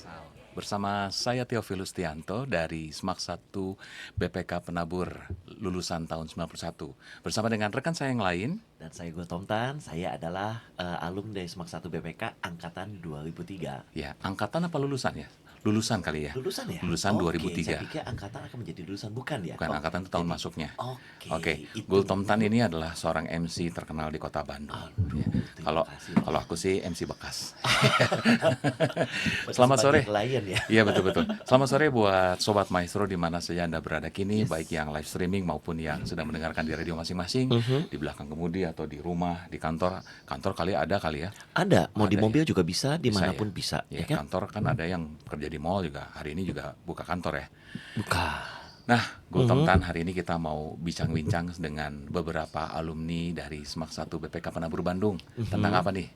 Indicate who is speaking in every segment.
Speaker 1: Universal. Bersama saya Theophilus Tianto dari SMAK 1 BPK Penabur lulusan tahun 91. Bersama dengan rekan saya yang lain.
Speaker 2: Dan saya Gautom Tan, saya adalah alumni dari SMAK 1 BPK angkatan 2003.
Speaker 1: Ya, angkatan apa lulusan ya? Lulusan kali ya?
Speaker 2: Lulusan ya?
Speaker 1: Lulusan
Speaker 2: Oke,
Speaker 1: 2003.
Speaker 2: saya pikir angkatan akan menjadi lulusan, bukan ya?
Speaker 1: Bukan, angkatan itu tahun
Speaker 2: jadi-
Speaker 1: masuknya.
Speaker 2: Oke, itu.
Speaker 1: Gautom Tan ini adalah seorang MC terkenal di kota Bandung.
Speaker 2: Aduh,
Speaker 1: Ya.
Speaker 2: terima
Speaker 1: Kalau
Speaker 2: kasih.
Speaker 1: kalau aku sih MC bekas.
Speaker 2: Berarti
Speaker 1: Selamat sore.
Speaker 2: sebagai klien ya.
Speaker 1: Iya, betul-betul. Selamat sore buat Sobat Maestro di mana saja Anda berada kini, baik yang live streaming maupun yang sedang mendengarkan di radio masing-masing, di belakang kemudi atau di rumah, di kantor. Kantor kali ya?
Speaker 2: Ada, mau di
Speaker 1: Ada
Speaker 2: mobil juga bisa,
Speaker 1: Bisa
Speaker 2: dimanapun
Speaker 1: ya?
Speaker 2: bisa,
Speaker 1: Ya,
Speaker 2: ya kan?
Speaker 1: kantor kan ada yang kerja di mall juga. Hari ini juga buka kantor ya.
Speaker 2: Bukan.
Speaker 1: Nah, Gautom Tan, hari ini kita mau bincang-bincang dengan beberapa alumni dari SMAK 1 BPK Penabur Bandung. Tentang apa nih?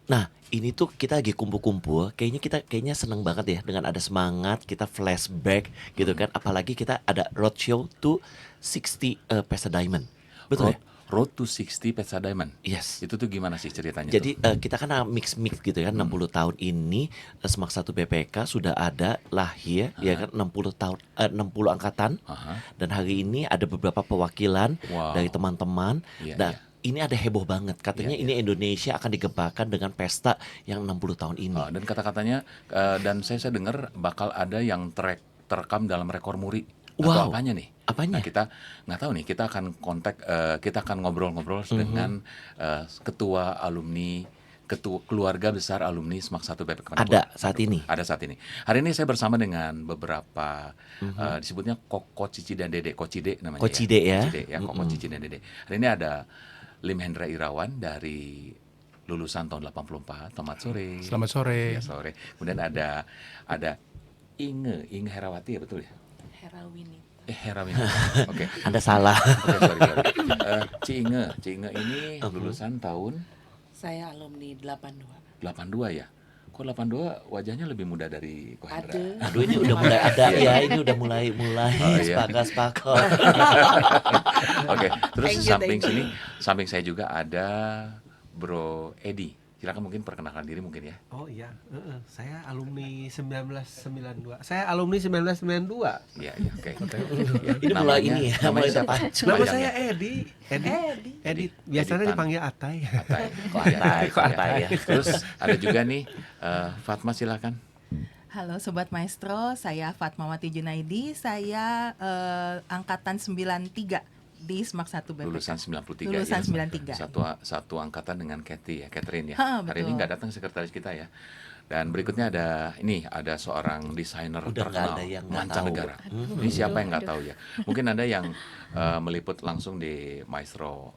Speaker 2: Nah, ini tuh kita lagi kumpul-kumpul, kayaknya seneng banget ya dengan ada semangat, kita flashback gitu kan, apalagi kita ada roadshow to 60 Pesta Diamond. Betul ya?
Speaker 1: Road to 60 Pesta Diamond.
Speaker 2: Yes.
Speaker 1: Itu tuh gimana sih ceritanya
Speaker 2: Jadi
Speaker 1: tuh?
Speaker 2: kita kan mix gitu kan, 60 tahun ini SMAK 1 BPK sudah ada lahir ya kan 60 tahun 60 angkatan.
Speaker 1: Aha.
Speaker 2: Dan hari ini ada beberapa perwakilan
Speaker 1: Wow.
Speaker 2: dari teman-teman.
Speaker 1: Iya,
Speaker 2: Dan
Speaker 1: iya.
Speaker 2: ini ada heboh banget. Katanya
Speaker 1: Iya,
Speaker 2: ini Indonesia akan digemparkan dengan pesta yang 60 tahun ini.
Speaker 1: Dan kata-katanya dan saya dengar bakal ada yang terekam dalam rekor muri. Atau
Speaker 2: Wow.
Speaker 1: apanya nih?
Speaker 2: Apanya?
Speaker 1: Nah, kita nggak tahu nih. Kita akan kontak, kita akan ngobrol-ngobrol dengan ketua keluarga besar alumni SMAK 1 BPK Penabur.
Speaker 2: Ada saat ini.
Speaker 1: Ada saat ini. Hari ini saya bersama dengan beberapa disebutnya Koko Cici dan Dede, Kocide namanya.
Speaker 2: Kocide ya.
Speaker 1: Kocide ya, Koko Cici dan Dede. Hari ini ada Lim Hendra Irawan dari lulusan tahun 84. Selamat sore.
Speaker 3: Selamat sore.
Speaker 1: Ya, sore. Kemudian ada Inge Herawati ya, betul ya? Herawini. Oke.
Speaker 2: Anda salah.
Speaker 1: Oke, sorry. Ci Inge ini lulusan tahun
Speaker 4: Saya alumni 82.
Speaker 1: 82 ya. Kok 82 wajahnya lebih muda dari Ko Hendra?
Speaker 2: Aduh, ini udah mulai ada ya, ini udah mulai
Speaker 1: Oh, iya.
Speaker 2: sepakat.
Speaker 1: Oke, terus
Speaker 4: Thank you.
Speaker 1: samping saya juga ada Bro Edi. Silakan mungkin perkenalkan diri mungkin ya.
Speaker 3: Oh iya, saya alumni 1992. Saya alumni 1992.
Speaker 1: Iya, oke. Ya,
Speaker 2: Ini mulai ini ya, mulai
Speaker 1: siapa?
Speaker 2: terpacu.
Speaker 3: Nama
Speaker 1: Panjangnya?
Speaker 3: saya Edi. Biasanya
Speaker 1: Editan.
Speaker 3: dipanggil Atai.
Speaker 1: Atai.
Speaker 2: Kok Atai, kok Atai ya.
Speaker 1: Terus ada juga nih Fatma, silakan.
Speaker 4: Halo Sobat Maestro, saya Fatmawati Junaidi. Saya angkatan 93 di SMAK 1 BPK.
Speaker 1: Lulusan 93
Speaker 4: Lulusan
Speaker 1: ya.
Speaker 4: 93.
Speaker 1: Satu angkatan dengan Catherine ya.
Speaker 4: Ha,
Speaker 1: Hari ini
Speaker 4: betul.
Speaker 1: nggak datang sekretaris kita ya. Dan berikutnya ada seorang desainer
Speaker 2: Udah nggak
Speaker 1: terkenal
Speaker 2: ada yang nggak
Speaker 1: mancanegara.
Speaker 2: tahu.
Speaker 1: Ini siapa yang nggak tahu ya? Mungkin ada yang meliput langsung di Maestro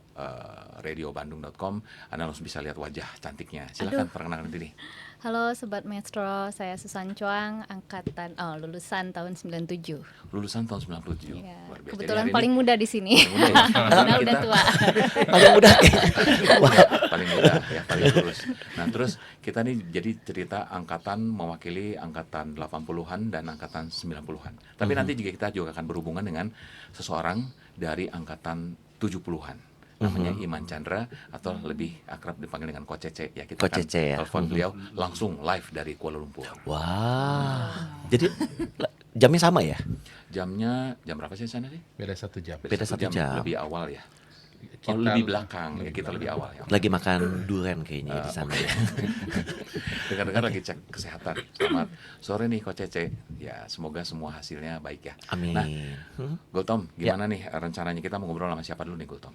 Speaker 1: radiobandung.com. Anda langsung bisa lihat wajah cantiknya. Silakan perkenalkan diri.
Speaker 5: Halo Sobat Maestro, saya Susan Chuang, lulusan tahun 97.
Speaker 1: Lulusan tahun 97.
Speaker 5: Ya,
Speaker 1: Luar biasa. Jadi
Speaker 5: kebetulan
Speaker 1: hari
Speaker 5: paling
Speaker 1: ini
Speaker 5: muda di sini.
Speaker 1: paling muda ya.
Speaker 5: Karena udah
Speaker 1: Kita-
Speaker 5: tua.
Speaker 2: Paling mudah.
Speaker 1: paling muda ya, paling lurus. Nah, terus kita nih jadi cerita angkatan mewakili angkatan 80-an dan angkatan 90-an. Tapi nanti kita juga akan berhubungan dengan seseorang dari angkatan 70-an. Namanya Iman Chandra atau lebih akrab dipanggil dengan Ko Cece ya. Kita
Speaker 2: Ko
Speaker 1: akan
Speaker 2: Cece ya.
Speaker 1: telepon beliau langsung live dari Kuala Lumpur.
Speaker 2: Wah. Jadi jamnya sama ya?
Speaker 1: Jam berapa sih di sana sih?
Speaker 3: Beda 1 jam.
Speaker 2: Beda 1 jam.
Speaker 1: Lebih awal ya.
Speaker 3: Kita
Speaker 1: Lebih belakang ya, kita lebih awal ya.
Speaker 2: Lagi makan durian kayaknya di sana ya.
Speaker 1: Dengar-dengar lagi cek kesehatan. Selamat sore nih Ko Cece. Ya, semoga semua hasilnya baik ya.
Speaker 2: Amin.
Speaker 1: Nah, Gautom, gimana nih rencananya kita mau ngobrol sama siapa dulu nih Gautom?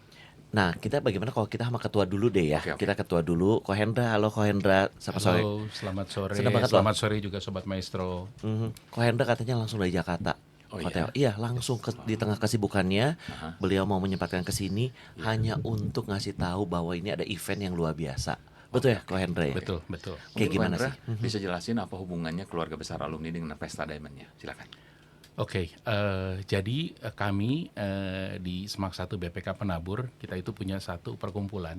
Speaker 2: Nah, kita bagaimana kalau kita sama ketua dulu deh ya.
Speaker 1: Oke.
Speaker 2: Kita ketua dulu. Ko Hendra, halo Ko Hendra. Selamat sore.
Speaker 3: Halo, selamat sore.
Speaker 2: Senang banget
Speaker 3: Selamat sore juga Sobat Maestro.
Speaker 2: Ko Hendra katanya langsung dari Jakarta.
Speaker 1: Oh,
Speaker 2: Hotel.
Speaker 1: iya?
Speaker 2: Iya, langsung di tengah kesibukannya, beliau mau menyempatkan ke sini hanya untuk ngasih tahu bahwa ini ada event yang luar biasa. Betul ya, Ko Hendra ya?
Speaker 3: Betul.
Speaker 2: Kayak
Speaker 1: Mungkin
Speaker 2: gimana
Speaker 1: Ko Hendra
Speaker 2: sih?
Speaker 1: bisa jelasin apa hubungannya keluarga besar alumni dengan Pesta Diamond-nya? Silakan.
Speaker 3: Oke, jadi kami di SMAK 1 BPK Penabur, kita itu punya satu perkumpulan,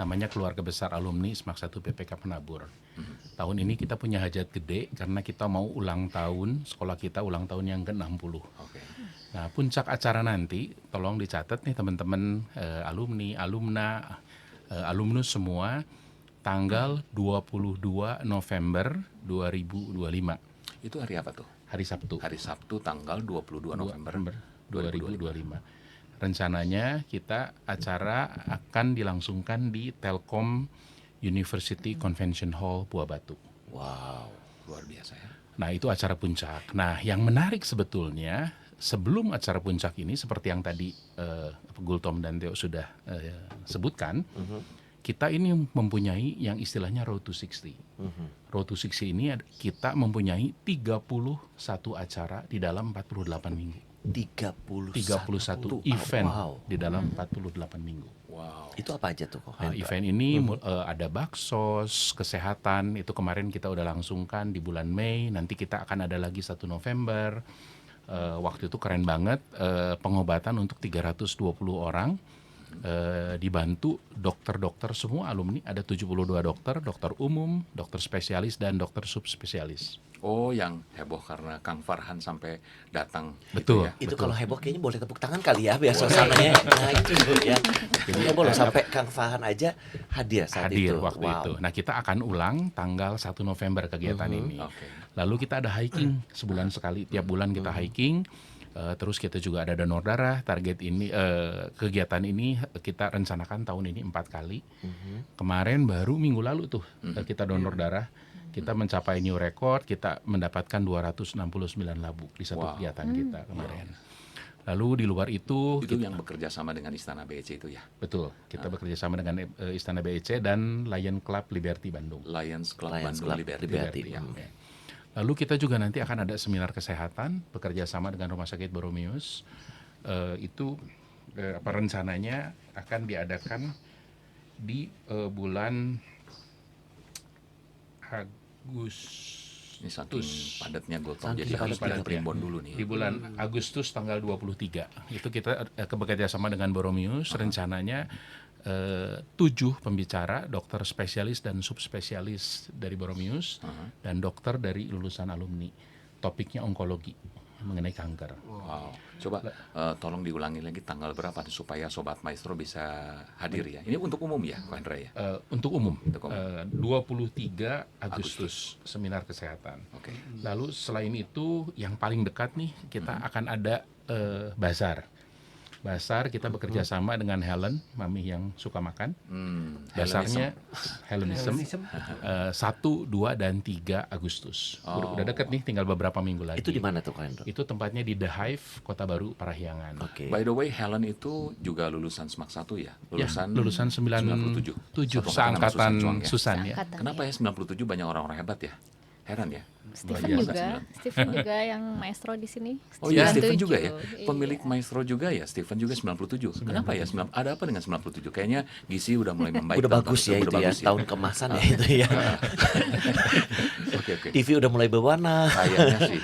Speaker 3: namanya Keluarga Besar Alumni SMAK 1 BPK Penabur. Tahun ini kita punya hajat gede karena kita mau ulang tahun, sekolah kita ulang tahun yang ke-60.
Speaker 1: Oke.
Speaker 3: Nah, puncak acara nanti, tolong dicatat nih teman-teman alumni, alumnus semua, tanggal 22 November 2025,
Speaker 1: Itu hari apa tuh?
Speaker 3: hari Sabtu.
Speaker 1: Hari Sabtu tanggal 22 November
Speaker 3: 2025. Rencananya kita acara akan dilangsungkan di Telkom University Convention Hall Buah Batu.
Speaker 1: Wow, luar biasa ya.
Speaker 3: Nah, itu acara puncak. Nah, yang menarik sebetulnya sebelum acara puncak ini seperti yang tadi Gultom dan Theo sudah sebutkan, kita ini mempunyai yang istilahnya Road to 60. Road to 60 ini kita mempunyai 31 acara di dalam 48 minggu. 31 event di dalam 48 minggu.
Speaker 1: Wow.
Speaker 2: Itu apa aja tuh kok?
Speaker 3: Event ini ada baksos, kesehatan, itu kemarin kita udah langsungkan di bulan Mei, nanti kita akan ada lagi 1 November. Waktu itu keren banget, pengobatan untuk 320 orang, dibantu dokter-dokter semua alumni, ada 72 dokter, dokter umum, dokter spesialis, dan dokter subspesialis.
Speaker 1: Oh, yang heboh karena Kang Farhan sampai datang.
Speaker 3: Betul.
Speaker 1: Gitu ya.
Speaker 2: Itu kalau heboh kayaknya boleh tepuk tangan kali ya biar suasananya. Nah itu ya. Jadi heboh loh sampai Kang Farhan aja hadir saat
Speaker 3: Hadir
Speaker 2: itu.
Speaker 3: waktu
Speaker 2: Wow.
Speaker 3: itu. Nah, kita akan ulang tanggal 1 November kegiatan ini.
Speaker 1: Oke.
Speaker 3: Lalu kita ada hiking sebulan sekali, tiap bulan kita hiking. Terus kita juga ada donor darah. Target ini kegiatan ini kita rencanakan tahun ini 4 kali. Kemarin baru minggu lalu tuh kita donor darah. Kita mencapai new record, kita mendapatkan 269 labu di satu
Speaker 1: Wow.
Speaker 3: kegiatan kita kemarin. Lalu di luar itu
Speaker 1: Itu yang bekerja sama dengan Istana BEC itu ya.
Speaker 3: betul, kita bekerja sama dengan Istana BEC dan Lion Club Liberty Bandung.
Speaker 1: Lions Club
Speaker 2: Lions
Speaker 1: Bandung
Speaker 2: Club
Speaker 1: Liberty.
Speaker 2: Liberty.
Speaker 1: Ya.
Speaker 3: Oke. Lalu kita juga nanti akan ada seminar kesehatan bekerja sama dengan Rumah Sakit Boromius. Itu rencananya akan diadakan di bulan
Speaker 1: Ini saking padatnya Gultom,
Speaker 2: Saking
Speaker 1: jadi harus
Speaker 3: padat
Speaker 1: jalan
Speaker 3: ya.
Speaker 1: primbon dulu nih.
Speaker 3: Di bulan Agustus tanggal 23 itu kita bekerja sama dengan Boromius. Rencananya 7 pembicara, dokter spesialis dan subspesialis dari Boromius dan dokter dari lulusan alumni. Topiknya onkologi mengenai kanker.
Speaker 1: Wow. Coba tolong diulangi lagi tanggal berapa supaya Sobat Maestro bisa hadir ya. Ini untuk umum ya, Pak Hendra ya.
Speaker 3: Untuk umum,
Speaker 1: Untuk umum.
Speaker 3: 23 Agustus seminar kesehatan.
Speaker 1: Oke.
Speaker 3: Lalu selain itu yang paling dekat nih kita akan ada bazar. Bazar kita bekerja sama dengan Helen, mami yang suka makan. Bazarnya Helenism 1, 2, dan 3 Agustus. Udah deket nih, tinggal beberapa minggu lagi.
Speaker 2: Itu di mana tuh Kak Hendro?
Speaker 3: Itu tempatnya di The Hive, Kota Baru, Parahyangan.
Speaker 2: Oke.
Speaker 1: By the way, Helen itu juga lulusan SMAK 1 ya?
Speaker 3: Ya, lulusan 97,
Speaker 1: Satu
Speaker 3: seangkatan
Speaker 1: angkatan sama
Speaker 3: Susan ya.
Speaker 5: Seangkatan,
Speaker 1: Kenapa ya 97 banyak orang-orang hebat ya? Heran ya.
Speaker 5: Stephen
Speaker 3: Luar biasa,
Speaker 5: juga, Stephen juga yang maestro di sini.
Speaker 1: Oh iya, Stephen
Speaker 5: 97.
Speaker 1: juga ya.
Speaker 5: Iya.
Speaker 1: Pemilik Maestro juga ya, Stephen juga 97. Kenapa ya? Ada apa dengan 97? Kayaknya Gizi udah mulai membaik.
Speaker 2: Udah bagus ya
Speaker 1: Udah
Speaker 2: itu ya,
Speaker 1: bagus
Speaker 2: tahun keemasan ya itu ya.
Speaker 1: Oke, oke.
Speaker 2: TV udah mulai berwarna.
Speaker 1: Kayaknya sih.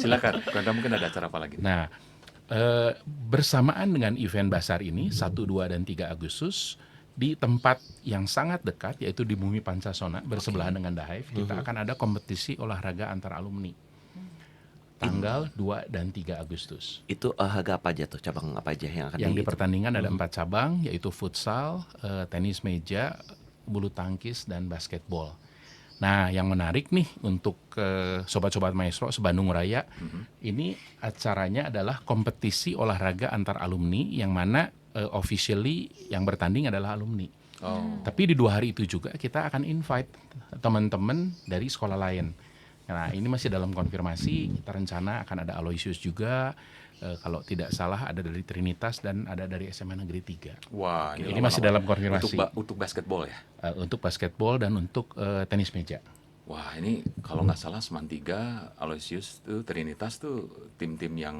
Speaker 1: Silakan. Karena mungkin ada acara apa lagi?
Speaker 3: Nah, bersamaan dengan event Basar ini 1, 2, dan 3 Agustus di tempat yang sangat dekat yaitu di Bumi Pancasona bersebelahan dengan The Hive, kita akan ada kompetisi olahraga antar alumni. Tanggal 2 dan 3 Agustus.
Speaker 2: Itu olahraga apa aja tuh? Cabang apa aja yang akan
Speaker 3: Yang
Speaker 2: di-
Speaker 3: dipertandingkan ada 4 cabang yaitu futsal, tenis meja, bulu tangkis, dan basketball. Nah, yang menarik nih untuk sobat-sobat maestro se-Bandung Raya, ini acaranya adalah kompetisi olahraga antar alumni yang mana officially yang bertanding adalah alumni. Tapi di 2 hari itu juga kita akan invite teman-teman dari sekolah lain. Nah, ini masih dalam konfirmasi. Kita rencana akan ada Aloysius juga. Kalau tidak salah ada dari Trinitas dan ada dari SMA Negeri 3.
Speaker 1: Wah,
Speaker 3: Ini masih dalam konfirmasi.
Speaker 1: Untuk basketball ya.
Speaker 3: Untuk basketball dan untuk tenis meja.
Speaker 1: Wah, ini kalau nggak salah Seman 3, Aloysius tuh Trinitas tuh tim-tim yang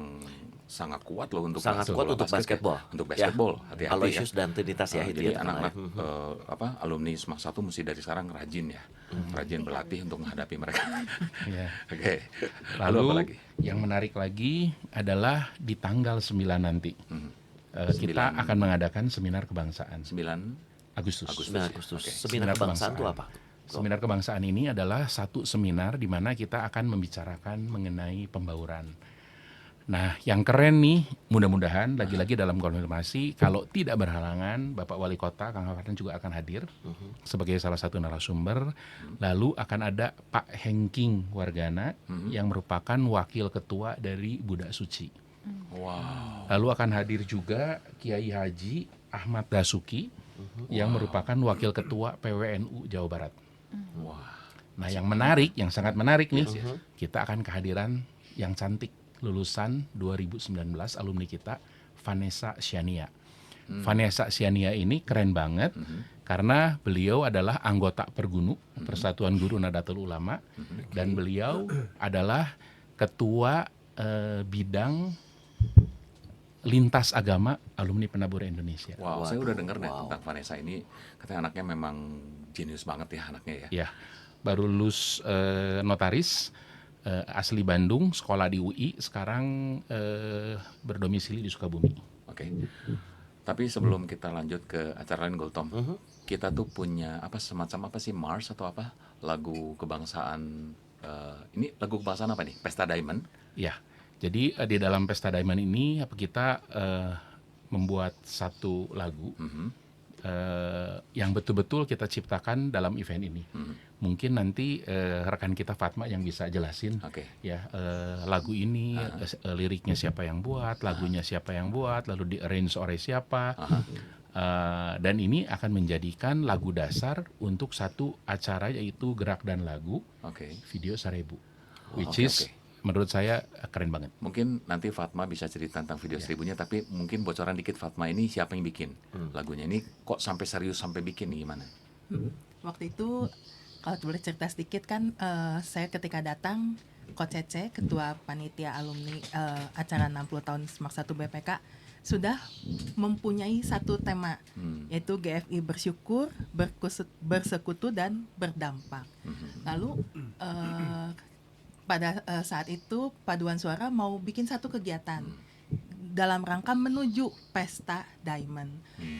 Speaker 1: sangat kuat loh untuk
Speaker 2: Sangat kuat untuk
Speaker 1: basket
Speaker 2: basketball.
Speaker 1: ya. Untuk basketball, hati-hati
Speaker 2: Aloysius
Speaker 1: ya.
Speaker 2: dan Trinitas ya itu
Speaker 1: Jadi
Speaker 2: ya.
Speaker 1: anak-anak alumni SMAK 1 mesti dari sekarang rajin ya. Rajin berlatih untuk menghadapi mereka.
Speaker 3: Ya.
Speaker 1: Oke.
Speaker 3: Lalu
Speaker 1: apa lagi?
Speaker 3: yang menarik lagi adalah di tanggal 9 nanti. Kita akan mengadakan seminar kebangsaan
Speaker 1: 9
Speaker 3: Agustus.
Speaker 2: 9 Agustus.
Speaker 1: Oke.
Speaker 2: Seminar kebangsaan itu apa?
Speaker 3: Seminar kebangsaan ini adalah satu seminar di mana kita akan membicarakan mengenai pembauran. Nah, yang keren nih, mudah-mudahan lagi-lagi dalam konfirmasi, kalau tidak berhalangan, Bapak Wali Kota, Kang Havardan juga akan hadir sebagai salah satu narasumber. Lalu akan ada Pak Hengking Wargana yang merupakan wakil ketua dari Budak Suci.
Speaker 1: Wow.
Speaker 3: Lalu akan hadir juga Kiai Haji Ahmad Dasuki yang merupakan wakil ketua PWNU Jawa Barat.
Speaker 1: Wah.
Speaker 3: Nah, yang menarik, yang sangat menarik nih, kita akan kehadiran yang cantik, lulusan 2019 alumni kita, Vanessa Siania. Vanessa Siania ini keren banget karena beliau adalah anggota Pergunu, Persatuan Guru Nahdlatul Ulama, dan beliau adalah ketua bidang lintas agama alumni Penabur Indonesia.
Speaker 1: Wow, saya udah dengar nih
Speaker 2: wow.
Speaker 1: tentang Vanessa ini, katanya anaknya memang jenius banget ya anaknya ya.
Speaker 3: Ya, baru lulus notaris, asli Bandung, sekolah di UI, sekarang berdomisili di Sukabumi.
Speaker 1: Oke. Tapi sebelum kita lanjut ke acara lain Gultom, kita tuh punya apa semacam apa sih Mars atau apa lagu kebangsaan ini lagu kebangsaan apa nih? Pesta Diamond.
Speaker 3: Ya, jadi di dalam Pesta Diamond ini kita membuat satu lagu yang betul-betul kita ciptakan dalam event ini. Mungkin nanti rekan kita Fatma yang bisa jelasin
Speaker 1: Oke.
Speaker 3: ya lagu ini liriknya siapa yang buat, lagunya siapa yang buat, lalu di-arrange oleh siapa. Dan ini akan menjadikan lagu dasar untuk satu acara yaitu Gerak dan Lagu
Speaker 1: Oke.
Speaker 3: Video Sarebu, which
Speaker 1: Oke,
Speaker 3: is
Speaker 1: oke.
Speaker 3: menurut saya keren banget.
Speaker 1: Mungkin nanti Fatma bisa cerita tentang video seribunya, tapi mungkin bocoran dikit Fatma ini siapa yang bikin lagunya ini kok sampai serius sampai bikin nih gimana?
Speaker 4: Waktu itu kalau boleh cerita sedikit kan, saya ketika datang, Coach Cece, ketua panitia alumni acara 60 tahun SMAK 1 BPK, sudah mempunyai satu tema, yaitu GFI bersyukur, bersekutu dan berdampak. Lalu pada saat itu Paduan Suara mau bikin satu kegiatan dalam rangka menuju Pesta Diamond.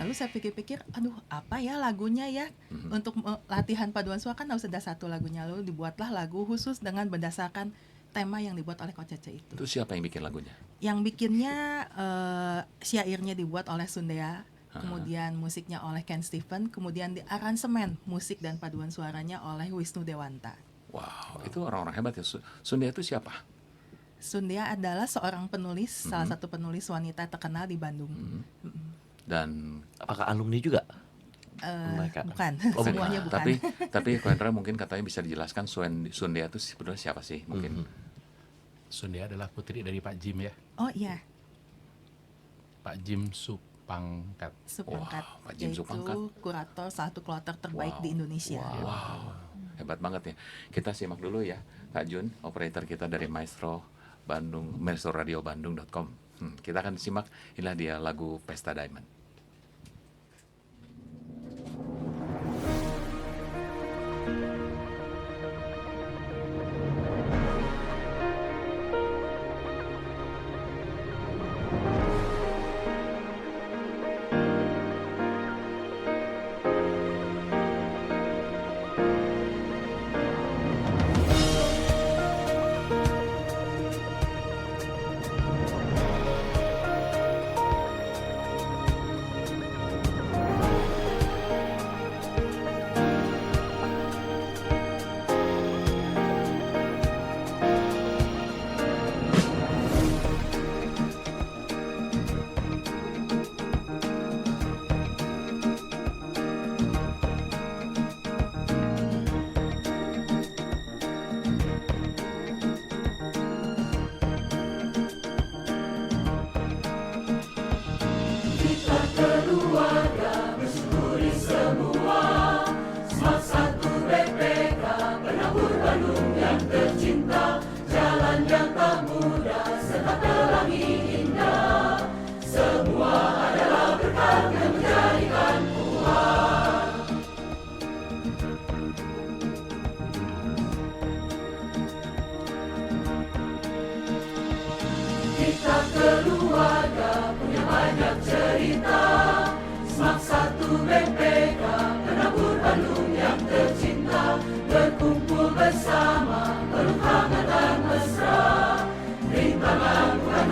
Speaker 4: Lalu saya pikir-pikir, aduh apa ya lagunya ya, untuk latihan Paduan Suara kan harus ada satu lagunya. Lalu dibuatlah lagu khusus dengan berdasarkan tema yang dibuat oleh Coach Cece itu.
Speaker 1: Itu siapa yang bikin lagunya?
Speaker 4: Yang bikinnya syairnya dibuat oleh Sundea, kemudian musiknya oleh Ken Stephen, kemudian di aransemen musik dan paduan suaranya oleh Wisnu Dewanta.
Speaker 1: Wow, itu orang-orang hebat ya. Sundea itu siapa?
Speaker 4: Sundea adalah seorang penulis, salah satu penulis wanita terkenal di Bandung.
Speaker 1: Dan
Speaker 2: Apakah alumni juga?
Speaker 4: Bukan,
Speaker 2: Oh,
Speaker 4: semuanya bukan.
Speaker 1: Tapi Koendra mungkin katanya bisa dijelaskan Sundea itu sebenarnya siapa sih mungkin?
Speaker 3: Sundea adalah putri dari Pak Jim ya,
Speaker 4: Oh iya,
Speaker 3: Pak Jim Supangkat.
Speaker 4: Supangkat,
Speaker 1: Wow, Pak Jim
Speaker 4: yaitu
Speaker 1: Supangkat.
Speaker 4: kurator salah satu kloter terbaik di Indonesia.
Speaker 1: Wow, hebat banget ya. Kita simak dulu ya, Kak Jun, operator kita dari Maestro Bandung, maestroradio.bandung.com. Kita akan simak, inilah dia lagu Pesta Diamond.
Speaker 6: Bersama peluk hangat dan mesra, rintangan bukan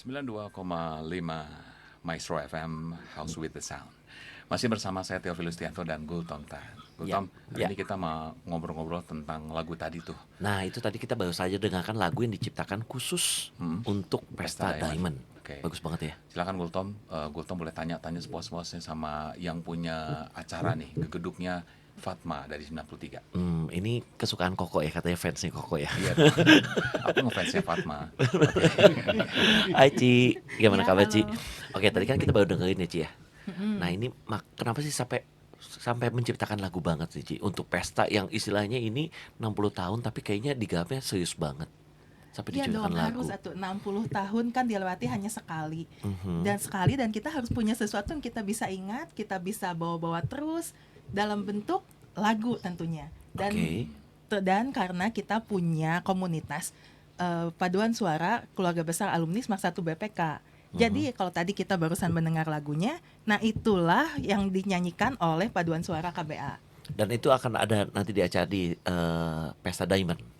Speaker 1: 92,5 Maestro FM House with the Sound. Masih bersama saya Theophilus Tianto dan Gultom Tan. Gultom, hari ini kita mau ngobrol-ngobrol tentang lagu tadi tuh.
Speaker 2: Nah, itu tadi kita baru saja dengarkan lagu yang diciptakan khusus untuk Pesta Diamond.
Speaker 1: Oke.
Speaker 2: Bagus banget ya.
Speaker 1: Silakan Gultom, Gultom boleh tanya-tanya sepuas-puasnya sama yang punya acara nih, gegeduknya Fatma dari 93.
Speaker 2: Ini kesukaan Koko ya, katanya fansnya Koko ya.
Speaker 1: Iya, aku ngefansnya Fatma.
Speaker 2: Hai Ci, gimana
Speaker 4: Ya,
Speaker 2: kabar Ci?
Speaker 4: halo.
Speaker 2: Oke, tadi kan kita baru dengerin ya Ci ya. Nah ini kenapa sih sampai menciptakan lagu banget sih Ci untuk pesta yang istilahnya ini 60 tahun tapi kayaknya digarapnya serius banget sampai
Speaker 4: Iya
Speaker 2: diciptakan
Speaker 4: dong,
Speaker 2: lagu.
Speaker 4: harus 60 tahun kan dilewati hanya sekali. Dan kita harus punya sesuatu yang kita bisa ingat, kita bisa bawa-bawa terus dalam bentuk lagu tentunya. Dan karena kita punya komunitas paduan suara keluarga besar alumni SMAK 1 BPK. Jadi kalau tadi kita barusan mendengar lagunya, nah itulah yang dinyanyikan oleh paduan suara KBA.
Speaker 2: Dan itu akan ada nanti di acara di Pesta Diamond.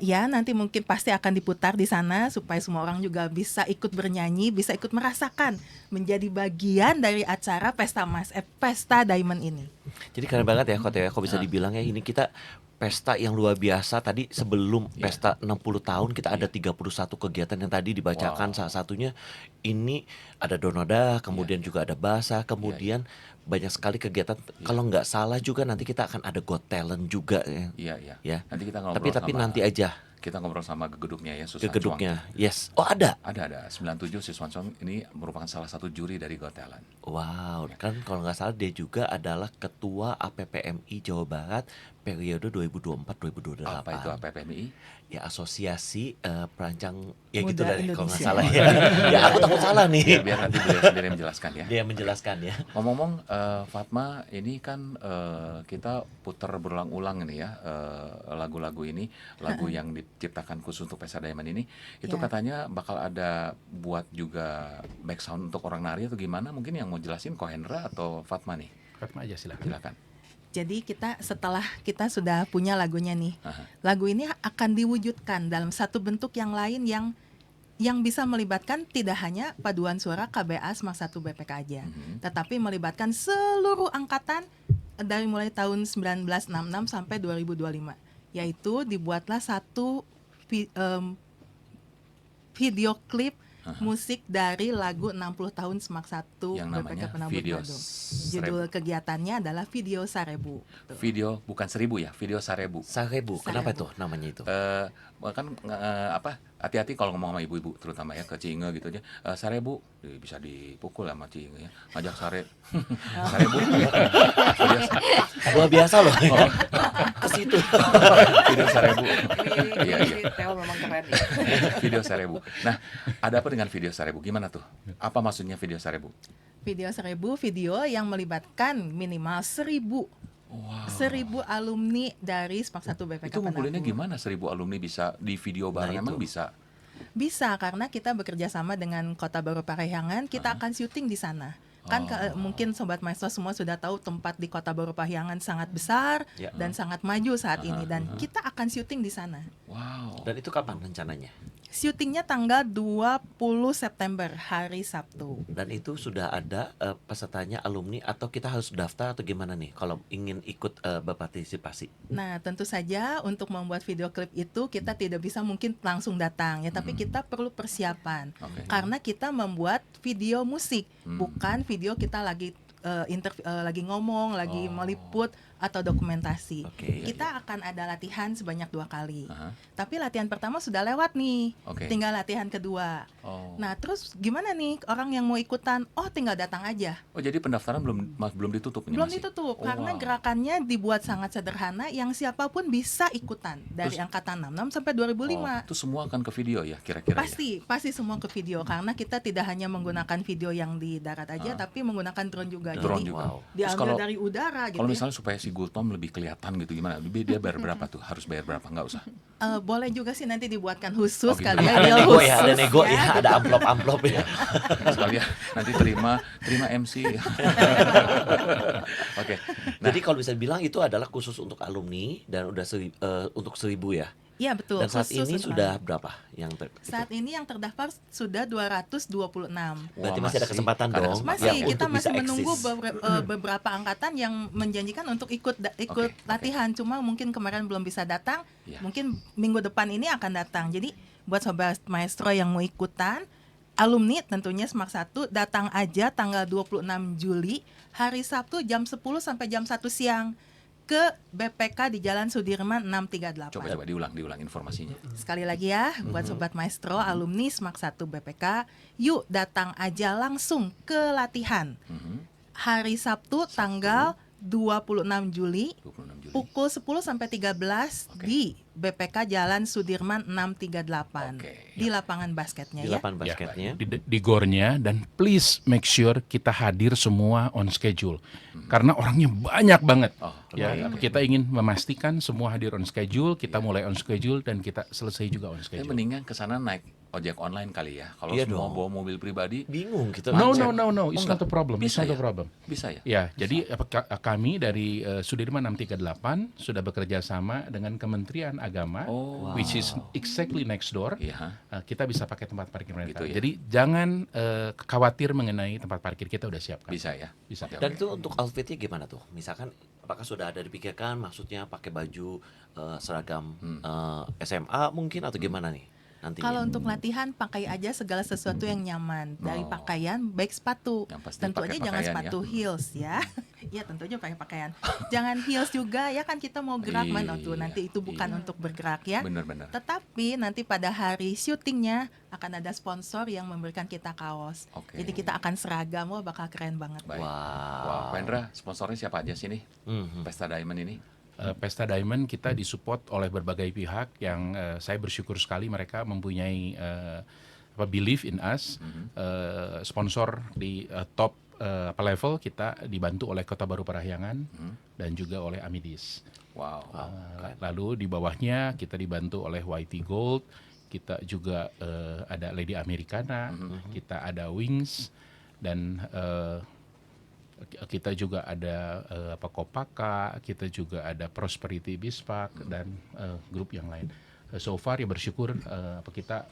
Speaker 4: Ya, nanti mungkin pasti akan diputar di sana supaya semua orang juga bisa ikut bernyanyi, bisa ikut merasakan menjadi bagian dari acara Pesta Diamond ini.
Speaker 2: Jadi keren banget ya kok bisa dibilang ya ini kita pesta yang luar biasa. Tadi sebelum pesta 60 tahun kita ada 31 kegiatan yang tadi dibacakan. Salah satunya ini ada Donoda, kemudian juga ada Basa, kemudian banyak sekali kegiatan. Kalau nggak salah juga nanti kita akan ada Got Talent juga ya.
Speaker 1: Iya.
Speaker 2: Ya.
Speaker 1: Nanti kita ngobrol
Speaker 2: Tapi nanti aja.
Speaker 1: Kita ngobrol sama gegeduknya ya, Susan
Speaker 2: Gegeduknya.
Speaker 1: Chuang.
Speaker 2: Yes. Oh ada.
Speaker 1: Ada 97 Susan Chuang ini merupakan salah satu juri dari Got Talent.
Speaker 2: Wow, kan kalau nggak salah dia juga adalah ketua APPMI Jawa Barat periode 2024-2028.
Speaker 1: Apa itu APPMI?
Speaker 2: Ya asosiasi perancang ya
Speaker 4: Muda
Speaker 2: gitu lah kalau nggak
Speaker 4: Indonesia.
Speaker 2: salah ya. Ya aku takut salah nih.
Speaker 1: Biar nanti beliau sendiri menjelaskan ya.
Speaker 2: Dia menjelaskan ya.
Speaker 1: Ngomong-ngomong Fatma, ini kan kita putar berulang-ulang ini ya lagu-lagu ini, lagu yang diciptakan khusus untuk Pesta Diamond ini, itu
Speaker 4: Ya.
Speaker 1: katanya bakal ada buat juga back sound untuk orang nari atau gimana? Mungkin yang mau jelasin Kohendra atau Fatma nih,
Speaker 3: Fatma aja silakan.
Speaker 1: silakan.
Speaker 4: Jadi setelah kita sudah punya lagunya nih,
Speaker 1: Aha.
Speaker 4: lagu ini akan diwujudkan dalam satu bentuk yang lain yang bisa melibatkan tidak hanya paduan suara KBA SMAK 1 BPK aja, tetapi melibatkan seluruh angkatan dari mulai tahun 1966 sampai 2025, yaitu dibuatlah satu video klip musik dari lagu 60 tahun Semak 1
Speaker 1: Yang
Speaker 4: BPK
Speaker 1: namanya
Speaker 4: Penabur
Speaker 1: Video
Speaker 4: Badung.
Speaker 1: Seribu.
Speaker 4: Judul kegiatannya adalah Video Sarebu.
Speaker 1: Video bukan 1000 ya, video 1000.
Speaker 2: Sarebu, kenapa
Speaker 4: Sarebu.
Speaker 2: itu namanya itu?
Speaker 1: Kan apa, hati-hati kalau ngomong sama ibu-ibu terutama ya, ke Ciinge gitu aja, 1000 bisa dipukul sama Ciinge ya, ngajak sare 1000 video,
Speaker 2: Luar biasa loh. Ke situ.
Speaker 1: video 1000. Iya, iya.
Speaker 6: Ini Theo memang keren ya.
Speaker 1: Video 1000. Nah, ada apa dengan video 1000? Gimana tuh? Apa maksudnya video 1000?
Speaker 4: Video Sarebu, video yang melibatkan minimal 1000 alumni dari Semak 1 BPK
Speaker 1: Itu ngumpulinnya
Speaker 4: Penabur.
Speaker 1: gimana 1000 alumni bisa di video bareng?
Speaker 2: Nah,
Speaker 1: Emang
Speaker 2: itu.
Speaker 1: bisa?
Speaker 4: Bisa, karena kita bekerja sama dengan Kota Baru Parahyangan, kita akan syuting di sana. Kan mungkin Sobat Maestro semua sudah tahu tempat di Kota Baru Parahyangan sangat besar
Speaker 2: Ya.
Speaker 4: dan sangat maju saat ini, dan kita akan syuting di sana.
Speaker 1: Wow.
Speaker 2: Dan itu kapan rencananya?
Speaker 4: Syutingnya tanggal 20 September, hari Sabtu.
Speaker 2: Dan itu sudah ada pesertanya alumni atau kita harus daftar atau gimana nih kalau ingin ikut berpartisipasi?
Speaker 4: Nah, tentu saja untuk membuat video klip itu kita tidak bisa mungkin langsung datang ya, tapi kita perlu persiapan.
Speaker 1: Oke.
Speaker 4: Karena kita membuat video musik, bukan video kita lagi lagi ngomong, lagi meliput atau dokumentasi.
Speaker 2: Oke.
Speaker 4: Kita akan ada latihan sebanyak 2 kali.
Speaker 1: Aha.
Speaker 4: Tapi latihan pertama sudah lewat nih.
Speaker 1: Oke.
Speaker 4: Tinggal latihan kedua.
Speaker 1: Oh.
Speaker 4: Nah, terus gimana nih orang yang mau ikutan? Oh, tinggal datang aja.
Speaker 1: Oh, jadi pendaftaran belum ditutup ini
Speaker 4: Belum
Speaker 1: masih?
Speaker 4: ditutup
Speaker 1: Oh,
Speaker 4: karena
Speaker 1: wow.
Speaker 4: gerakannya dibuat sangat sederhana yang siapapun bisa ikutan dari
Speaker 1: Terus-
Speaker 4: angkatan 66 sampai 2005.
Speaker 1: Itu semua akan ke video ya kira-kira? Ya?
Speaker 4: Pasti semua ke video karena kita tidak hanya menggunakan video yang di darat aja, tapi menggunakan drone juga.
Speaker 1: Drone
Speaker 4: Jadi
Speaker 1: juga.
Speaker 2: Wow.
Speaker 1: Terus
Speaker 4: diambil
Speaker 1: kalau-
Speaker 4: dari udara gitu.
Speaker 1: Kalau
Speaker 4: Ya.
Speaker 1: misalnya supaya si Gultom lebih kelihatan gitu gimana? Dia bayar berapa tuh? Harus bayar berapa? Nggak usah.
Speaker 4: Boleh juga sih nanti dibuatkan khusus
Speaker 1: Oh, gitu.
Speaker 4: kali ya,
Speaker 2: Ada
Speaker 4: deal
Speaker 2: nego
Speaker 4: khusus
Speaker 2: ya, ada nego ya, ada amplop-amplop ya.
Speaker 1: Sekalian nanti terima MC. Oke. Nah,
Speaker 2: Jadi kalau bisa bilang itu adalah khusus untuk alumni dan udah untuk 1000 ya.
Speaker 4: Iya betul.
Speaker 2: Dan saat
Speaker 4: khusus
Speaker 2: ini
Speaker 4: untuk
Speaker 2: sudah
Speaker 4: alumni.
Speaker 2: berapa yang
Speaker 4: Saat ini yang terdaftar sudah 226.
Speaker 2: Berarti
Speaker 1: wah,
Speaker 2: masih ada kesempatan
Speaker 1: ada
Speaker 2: dong.
Speaker 1: kesempatan.
Speaker 4: Masih,
Speaker 2: Ya,
Speaker 4: kita
Speaker 2: untuk
Speaker 4: masih
Speaker 2: bisa
Speaker 4: menunggu
Speaker 2: eksis.
Speaker 4: beberapa angkatan yang menjanjikan untuk ikut
Speaker 1: Oke.
Speaker 4: latihan. Cuma mungkin kemarin belum bisa datang.
Speaker 1: Iya.
Speaker 4: Mungkin minggu depan ini akan datang. Jadi buat Sobat Maestro yang mau ikutan, alumni tentunya Semak 1, datang aja tanggal 26 Juli, hari Sabtu jam 10 sampai jam 1 siang ke BPK di Jalan Sudirman 638.
Speaker 1: coba diulang informasinya.
Speaker 4: Sekali lagi ya, buat Sobat Maestro, alumni Semak 1 BPK, yuk datang aja langsung ke latihan.
Speaker 1: Mhm.
Speaker 4: Hari Sabtu tanggal 26 Juli,
Speaker 1: 26 Juli.
Speaker 4: pukul 10 sampai 13
Speaker 1: Oke.
Speaker 4: di BPK Jalan Sudirman 638.
Speaker 1: Oke.
Speaker 4: Di lapangan basketnya
Speaker 2: Di
Speaker 4: ya.
Speaker 2: lapangan basketnya.
Speaker 3: Di gornya, dan please make sure kita hadir semua on schedule karena orangnya banyak banget.
Speaker 1: Oh,
Speaker 3: Ya,
Speaker 1: oke.
Speaker 3: kita ingin memastikan semua hadir on schedule, kita mulai on schedule dan kita selesai juga on
Speaker 1: Tapi
Speaker 3: schedule.
Speaker 1: mendingan ke sana naik ojek online kali ya. Kalau
Speaker 2: Iya
Speaker 1: semua
Speaker 2: dong.
Speaker 1: bawa mobil pribadi
Speaker 2: Bingung gitu.
Speaker 3: No,
Speaker 1: Macet.
Speaker 3: it's
Speaker 1: Oh,
Speaker 3: not a problem. It's
Speaker 1: Bisa
Speaker 3: not a
Speaker 1: ya?
Speaker 3: problem.
Speaker 1: bisa ya?
Speaker 3: Ya, jadi kami dari Sudirman 638 sudah bekerja sama dengan Kementerian Agama,
Speaker 1: Oh.
Speaker 3: which is exactly next door.
Speaker 1: Iya.
Speaker 3: Kita bisa pakai tempat parkir mereka.
Speaker 1: Gitu ya?
Speaker 3: Jadi jangan khawatir mengenai tempat parkir, kita udah siapkan.
Speaker 1: Bisa ya?
Speaker 3: Bisa.
Speaker 1: Oke,
Speaker 2: Dan
Speaker 1: oke.
Speaker 2: itu untuk outfitnya gimana tuh? Misalkan apakah sudah ada dipikirkan maksudnya pakai baju seragam SMA mungkin atau gimana nih nantinya?
Speaker 4: Kalau untuk latihan pakai aja segala sesuatu yang nyaman, dari
Speaker 1: Oh.
Speaker 4: pakaian baik sepatu.
Speaker 1: Yang pasti
Speaker 4: Tentu
Speaker 1: pakai
Speaker 4: aja jangan
Speaker 1: pakaian
Speaker 4: sepatu heels ya. Iya, tentu aja pakai pakaian. Jangan heels juga ya, kan kita mau gerak mana tuh, nanti itu bukan
Speaker 1: Iya.
Speaker 4: untuk bergerak ya.
Speaker 1: Benar-benar.
Speaker 4: Tetapi nanti pada hari syutingnya akan ada sponsor yang memberikan kita kaos.
Speaker 1: Oke.
Speaker 4: Jadi kita akan seragam, wah bakal keren banget.
Speaker 1: Baik.
Speaker 2: Wow.
Speaker 1: Wah, Pak Hendra, sponsornya siapa aja sih nih?
Speaker 2: Mhm.
Speaker 1: Pesta Diamond ini?
Speaker 3: Pesta Diamond kita disupport oleh berbagai pihak yang saya bersyukur sekali mereka mempunyai belief in us. Sponsor di top level kita dibantu oleh Kota Baru Parahyangan dan juga oleh Amidis.
Speaker 1: Wow.
Speaker 3: Lalu di bawahnya kita dibantu oleh YT Gold, kita juga ada Lady Americana, kita ada Wings, dan kita juga ada Kopaka, kita juga ada Prosperity Bispak dan grup yang lain. So far ya bersyukur kita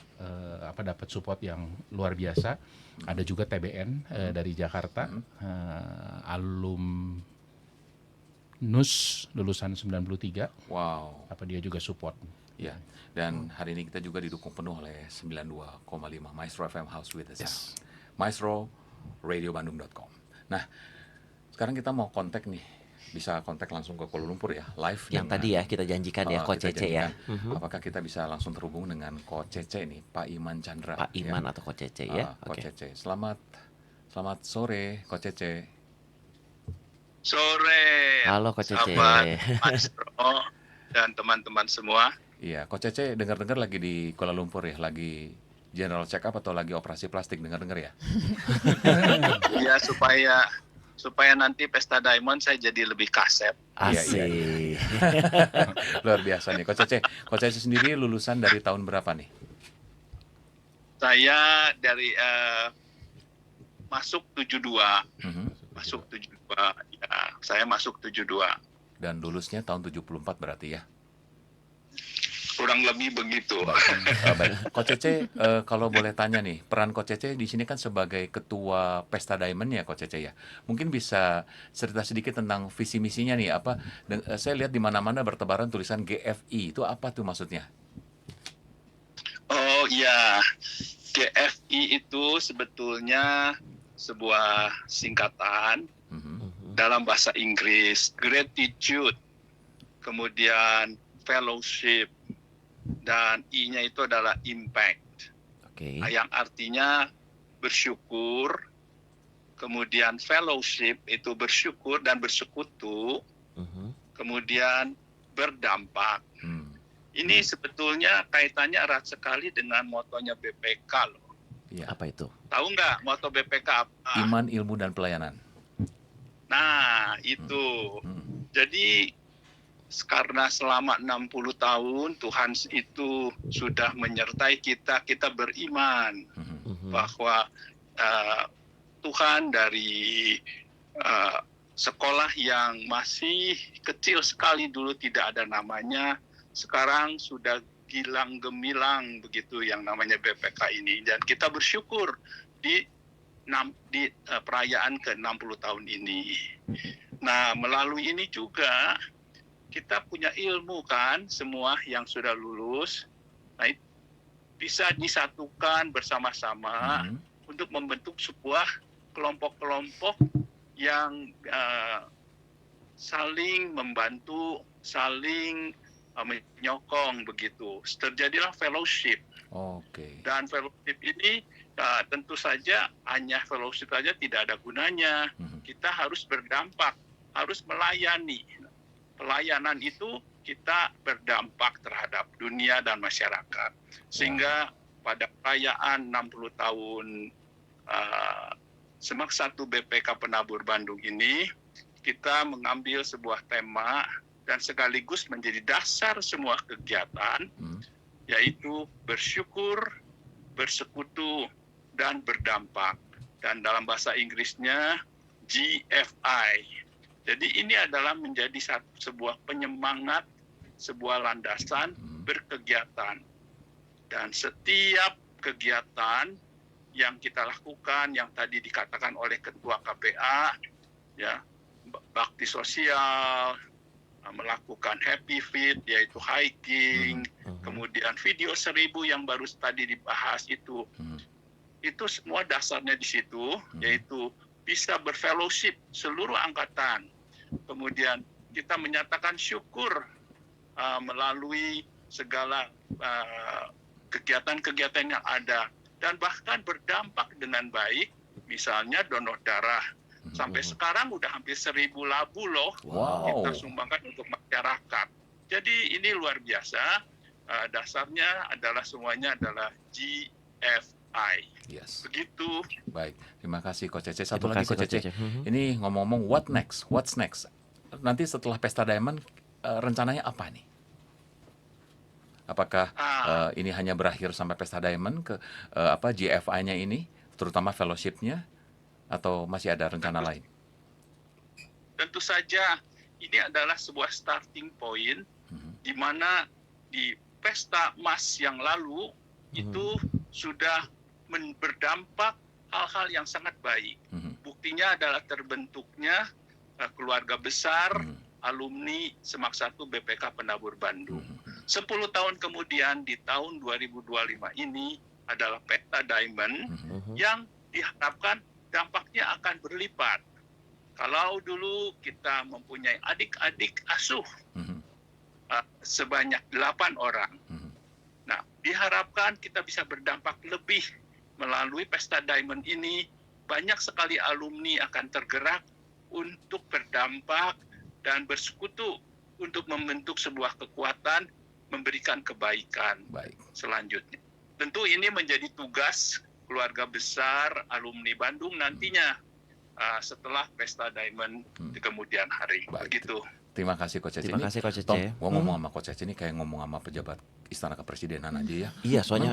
Speaker 3: dapat support yang luar biasa. Ada juga TBN dari Jakarta, Nus lulusan 93,
Speaker 1: Wow.
Speaker 3: dia juga support.
Speaker 1: Ya, dan hari ini kita juga didukung penuh oleh 92,5 Maestro FM House with the Sound.
Speaker 3: Yes.
Speaker 1: Maestro radiobandung.com. Nah, sekarang kita mau kontak nih. Bisa kontak langsung ke Kuala Lumpur ya, live.
Speaker 2: Yang tadi ya kita janjikan ya, Coach
Speaker 1: kita
Speaker 2: Cece ya.
Speaker 1: janjikan. Apakah kita bisa langsung terhubung dengan Coach Cece nih, Pak Iman Chandra.
Speaker 2: Pak Iman atau Coach Cece ya.
Speaker 1: Coach Cece. Selamat sore, Coach Cece.
Speaker 6: Sore.
Speaker 2: Halo Coach Cece.
Speaker 6: Sahabat Maestro dan teman-teman semua.
Speaker 1: Iya, Coach Cece dengar-dengar lagi di Kuala Lumpur ya, lagi general check up atau lagi operasi plastik, dengar-dengar ya.
Speaker 6: Ya supaya nanti pesta Diamond saya jadi lebih kasep.
Speaker 2: Asik.
Speaker 1: Iya. Luar biasa nih, Coach Cece sendiri lulusan dari tahun berapa nih?
Speaker 6: Saya dari masuk 72.
Speaker 1: Mhm.
Speaker 6: Masuk 72. Ya, saya masuk 72.
Speaker 1: Dan lulusnya tahun 74 berarti ya.
Speaker 6: Kurang lebih begitu.
Speaker 1: Baik, Coach Cece, kalau boleh tanya nih, peran Coach Cece di sini kan sebagai ketua Pesta Diamond ya, Coach Cece ya. Mungkin bisa cerita sedikit tentang visi misinya nih, apa? Saya lihat di mana-mana bertebaran tulisan GFI, itu apa tuh maksudnya?
Speaker 6: Oh iya, GFI itu sebetulnya sebuah singkatan
Speaker 1: Mhm.
Speaker 6: dalam bahasa Inggris, gratitude, kemudian fellowship, dan I-nya itu adalah impact,
Speaker 2: Oke.
Speaker 6: yang artinya bersyukur, kemudian fellowship itu bersyukur dan bersekutu,
Speaker 2: Mhm.
Speaker 6: kemudian berdampak.
Speaker 1: Hmm.
Speaker 6: Ini sebetulnya kaitannya erat sekali dengan motonya BPK loh.
Speaker 1: Iya.
Speaker 2: Apa itu?
Speaker 6: Tahu nggak moto BPK apa?
Speaker 1: Iman, ilmu, dan pelayanan.
Speaker 6: Nah, itu.
Speaker 1: Hmm.
Speaker 6: Jadi karena selama 60 tahun Tuhan itu sudah menyertai kita beriman
Speaker 1: Mhm.
Speaker 2: Mhm.
Speaker 6: bahwa Tuhan dari sekolah yang masih kecil sekali dulu tidak ada namanya, sekarang sudah gilang gemilang begitu yang namanya BPK ini, dan kita bersyukur di perayaan ke-60 tahun ini. Nah, melalui ini juga kita punya ilmu kan, semua yang sudah lulus, nah, bisa disatukan bersama-sama
Speaker 1: Mhm.
Speaker 6: untuk membentuk sebuah kelompok-kelompok yang saling membantu, saling menyokong begitu. Terjadilah fellowship,
Speaker 1: Oke.
Speaker 6: dan fellowship ini tentu saja hanya fellowship saja tidak ada gunanya.
Speaker 1: Mhm.
Speaker 6: Kita harus berdampak, harus melayani. Pelayanan itu kita berdampak terhadap dunia dan masyarakat. Sehingga pada perayaan 60 tahun Semak 1 BPK Penabur Bandung ini, kita mengambil sebuah tema dan sekaligus menjadi dasar semua kegiatan,
Speaker 1: Hmm.
Speaker 6: yaitu bersyukur, bersekutu, dan berdampak. Dan dalam bahasa Inggrisnya GFI. Jadi ini adalah menjadi sebuah penyemangat, sebuah landasan berkegiatan. Dan setiap kegiatan yang kita lakukan, yang tadi dikatakan oleh Ketua KPA, ya, bakti sosial, melakukan happy fit, yaitu hiking, kemudian video 1000 yang baru tadi dibahas itu semua dasarnya di situ, yaitu bisa berfellowship seluruh angkatan. Kemudian kita menyatakan syukur melalui segala kegiatan-kegiatan yang ada, dan bahkan berdampak dengan baik, misalnya donor darah. Sampai sekarang udah hampir 1000 labu loh
Speaker 1: Wow.
Speaker 6: kita sumbangkan untuk masyarakat. Jadi ini luar biasa. Dasarnya adalah semuanya adalah GFI.
Speaker 1: Yes.
Speaker 6: Begitu.
Speaker 1: Baik. Terima kasih Coach Cece. Satu
Speaker 2: Terima
Speaker 1: lagi
Speaker 2: kasih,
Speaker 1: Coach Cece. Ini ngomong-ngomong what next? What's next? Nanti setelah Pesta Diamond rencananya apa nih? Apakah ini hanya berakhir sampai Pesta Diamond ke GFI-nya ini, terutama fellowship-nya, atau masih ada rencana lain?
Speaker 6: Tentu saja ini adalah sebuah starting point di mana di Pesta Mas yang lalu itu sudah berdampak hal-hal yang sangat baik. Buktinya adalah terbentuknya keluarga besar alumni Semak 1 BPK Penabur Bandung. 10 tahun kemudian di tahun 2025 ini adalah Pesta Diamond yang diharapkan dampaknya akan berlipat. Kalau dulu kita mempunyai adik-adik asuh sebanyak 8 orang. Nah, diharapkan kita bisa berdampak lebih melalui Pesta Diamond ini. Banyak sekali alumni akan tergerak untuk berdampak dan bersekutu untuk membentuk sebuah kekuatan, memberikan kebaikan selanjutnya. Tentu ini menjadi tugas keluarga besar alumni Bandung nantinya setelah Pesta Diamond di kemudian hari. Begitu.
Speaker 1: Terima kasih Coach Cece.
Speaker 2: Terima kasih Coach
Speaker 1: Tom,
Speaker 2: Cece.
Speaker 1: gua ngomong sama Coach Cece ini kayak ngomong sama pejabat Istana Kepresidenan aja ya.
Speaker 2: Iya, soalnya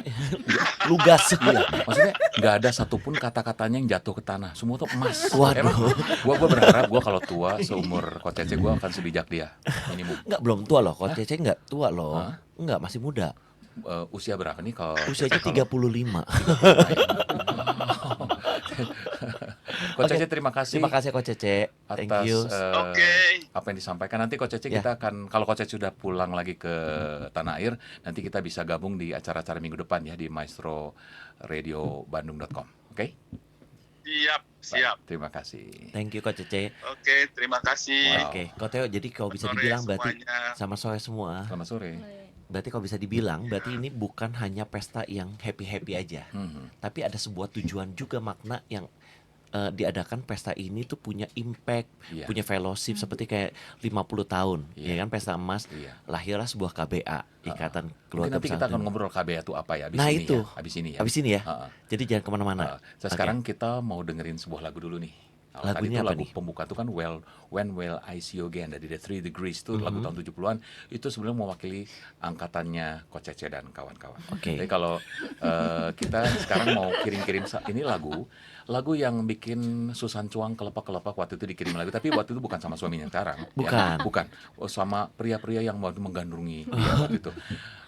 Speaker 2: lugas.
Speaker 1: Iya, maksudnya nggak ada satupun kata-katanya yang jatuh ke tanah. Semua tuh emas.
Speaker 2: Waduh.
Speaker 1: Emang gua berharap gua kalau tua seumur Coach Cece gua akan sebijak dia minimum.
Speaker 2: Enggak, belum tua loh. Coach Cece enggak tua loh.
Speaker 1: Hah?
Speaker 2: Enggak, masih muda.
Speaker 1: Usia berapa nih kalau
Speaker 2: Usianya 35.
Speaker 1: Coach Cece terima kasih.
Speaker 2: Terima kasih Coach Cece. Thank
Speaker 1: Atas
Speaker 2: you.
Speaker 1: apa yang disampaikan. Nanti Coach Cece
Speaker 2: Ya.
Speaker 1: kita akan, kalau Coach Cece sudah pulang lagi ke tanah air, nanti kita bisa gabung di acara-acara minggu depan ya di maestroRadioBandung.com. Oke?
Speaker 6: Siap.
Speaker 1: Terima kasih.
Speaker 2: Thank you Coach Cece.
Speaker 6: Oke, terima kasih.
Speaker 1: Wow.
Speaker 2: Oke, Ko Teo, jadi kalau bisa
Speaker 6: Sore
Speaker 2: dibilang berarti
Speaker 6: semuanya.
Speaker 2: sama sore semua.
Speaker 1: Selamat sore.
Speaker 2: Berarti kalau bisa dibilang berarti ini bukan hanya pesta yang happy-happy aja. Tapi ada sebuah tujuan juga, makna yang diadakan pesta ini tuh punya impact,
Speaker 1: Iya.
Speaker 2: punya fellowship seperti kayak 50 tahun,
Speaker 1: Iya.
Speaker 2: ya kan, pesta emas.
Speaker 1: Iya.
Speaker 2: Lahirlah sebuah KBA, Ikatan
Speaker 1: Mungkin
Speaker 2: Keluarga
Speaker 1: nanti kita
Speaker 2: Besar.
Speaker 1: akan ngobrol KBA itu apa ya abis
Speaker 2: Nah,
Speaker 1: ini
Speaker 2: itu.
Speaker 1: ya. Abis ini ya.
Speaker 2: Habis ini ya.
Speaker 1: Heeh.
Speaker 2: Jadi jangan kemana-mana.
Speaker 1: Sekarang kita mau dengerin sebuah lagu dulu nih. Tadi
Speaker 2: Lagunya
Speaker 1: itu
Speaker 2: apa
Speaker 1: lagu
Speaker 2: nih?
Speaker 1: pembuka itu kan When Will I See You Again dari The 3 Degrees itu lagu tahun 70-an. Itu sebenarnya mewakili angkatannya Coach Cece dan kawan-kawan.
Speaker 2: Oke.
Speaker 1: Jadi kalau kita sekarang mau kirim-kirim ini lagu yang bikin Susan Chuang kelepak-kelepak waktu itu dikirim lagu, tapi waktu itu bukan sama suaminya sekarang.
Speaker 2: Bukan.
Speaker 1: Ya, bukan. Sama pria-pria yang mau menggandrungi dia waktu itu.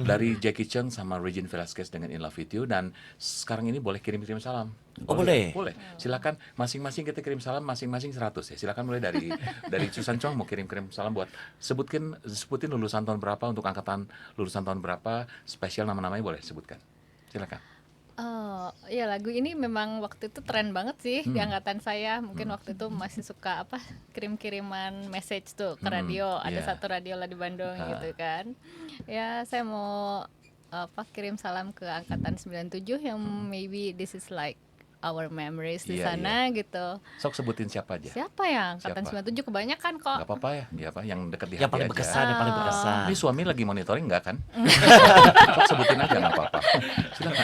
Speaker 1: Dari Jackie Chan sama Regine Velasquez dengan In Love With You, dan sekarang ini boleh kirim-kirim salam.
Speaker 2: Oh, boleh?
Speaker 1: Boleh. Silakan masing-masing kita kirim salam masing-masing 100 ya. Silakan mulai dari Susan Chuang mau kirim-kirim salam buat sebutin lulusan tahun berapa untuk angkatan lulusan tahun berapa, spesial nama-namanya boleh sebutkan. Silakan.
Speaker 5: Oh, ya lagu ini memang waktu itu tren banget sih di angkatan saya. Mungkin waktu itu masih suka kirim-kiriman message tuh ke radio. Ada
Speaker 1: iya.
Speaker 5: satu radio lah di Bandung gitu kan. Ya, saya mau kirim salam ke angkatan 97 yang maybe this is like our memories di
Speaker 1: Iya,
Speaker 5: sana gitu.
Speaker 1: Sok sebutin siapa aja.
Speaker 5: Siapa ya angkatan
Speaker 1: Siapa?
Speaker 5: 97 kebanyakan kok.
Speaker 1: Gak apa-apa ya, yang dekat di
Speaker 2: Yang
Speaker 1: hati
Speaker 2: paling
Speaker 1: aja.
Speaker 2: berkesan, yang paling berkesan.
Speaker 1: Ini suami lagi monitoring nggak kan? Sok sebutin aja nggak apa-apa.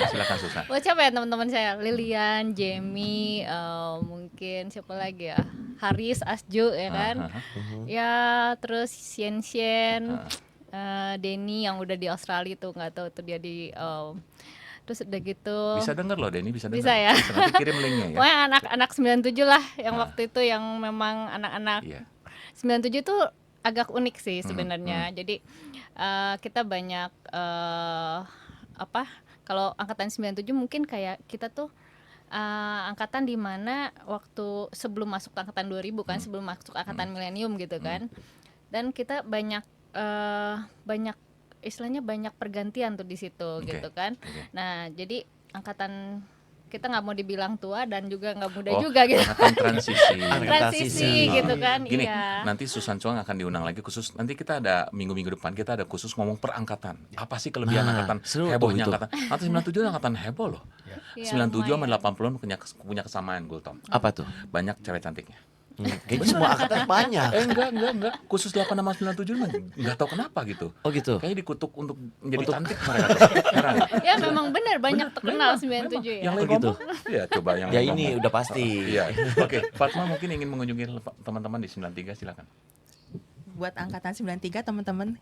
Speaker 1: Silakan Susan.
Speaker 5: Buat siapa ya teman-teman saya? Lilian, Jamie, mungkin siapa lagi ya? Haris, Asju ya kan? Ya, terus Sien, Denny yang udah di Australia tuh, nggak tahu tuh dia di terus udah gitu.
Speaker 1: Bisa denger loh Denny, bisa denger.
Speaker 5: Bisa ya?
Speaker 1: Nanti kirim linknya ya.
Speaker 5: Pokoknya anak-anak 97 lah yang waktu itu yang memang anak-anak
Speaker 1: Iya.
Speaker 5: 97 tuh agak unik sih sebenarnya. Jadi kita banyak kalau angkatan 97 mungkin kayak kita tuh angkatan di mana waktu sebelum masuk angkatan 2000 kan, sebelum masuk angkatan milenium gitu kan. Dan kita banyak istilahnya banyak pergantian tuh di situ gitu kan. Nah, jadi angkatan kita nggak mau dibilang tua dan juga nggak muda juga gitu.
Speaker 1: Angkatan transisi.
Speaker 5: Transisi gitu kan.
Speaker 1: Gini,
Speaker 5: Iya.
Speaker 1: nanti Susan Chuang akan diundang lagi khusus. Nanti kita ada minggu-minggu depan kita ada khusus ngomong per angkatan. Apa sih kelebihan
Speaker 2: Nah,
Speaker 1: angkatan
Speaker 2: seru
Speaker 1: hebohnya
Speaker 2: tuh itu.
Speaker 1: angkatan? Angkatan 97 angkatan heboh loh.
Speaker 5: Iya,
Speaker 1: 97 sama
Speaker 5: lumayan.
Speaker 1: 80-an punya kesamaan Gultom.
Speaker 2: Apa tuh?
Speaker 1: Banyak cewek cantiknya.
Speaker 2: Kayaknya semua angkatan banyak.
Speaker 1: Enggak. Khusus 8 sama 97 mah enggak tahu kenapa gitu.
Speaker 2: Oh gitu.
Speaker 1: Kayaknya dikutuk untuk menjadi cantik mereka tuh. Heran.
Speaker 5: Ya memang benar banyak terkenal 97 ya.
Speaker 1: Yang lain
Speaker 2: Oh, gitu.
Speaker 1: ngomong? Iya, coba yang
Speaker 2: Ya
Speaker 1: lain
Speaker 2: ini
Speaker 1: ngomong.
Speaker 2: udah pasti.
Speaker 1: Iya. Oke, Fatma mungkin ingin mengunjungi teman-teman di 93, silakan.
Speaker 4: Buat angkatan 93 teman-teman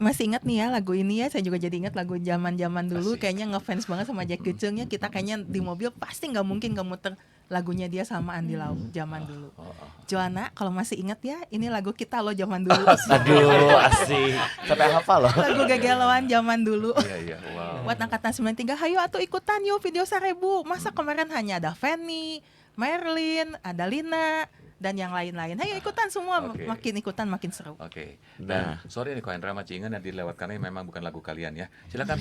Speaker 4: masih ingat nih ya lagu ini ya, saya juga jadi ingat lagu zaman-zaman dulu.
Speaker 1: Asik.
Speaker 4: Kayaknya ngefans banget sama Jack Keung ya. Kita kayaknya di mobil pasti nggak mungkin nggak muter lagunya dia sama Andi Lau zaman dulu. Joanna kalau masih ingat ya, ini lagu kita loh zaman dulu.
Speaker 2: Aduh, asik. Sampai hafal loh.
Speaker 4: Lagu gagalauan zaman dulu.
Speaker 1: Iya, wow.
Speaker 4: Buat angkatan 93, hayo atuh ikutan yuk video 1000. Masa kemarin hanya ada Fanny, Merlin, ada Lina, dan yang lain-lain. Ayo ikutan semua,
Speaker 1: Oke.
Speaker 4: makin ikutan makin seru.
Speaker 1: Oke. Dan sorry nih Kohendra sama Cingan yang dilewatkannya memang bukan lagu kalian ya. Silakan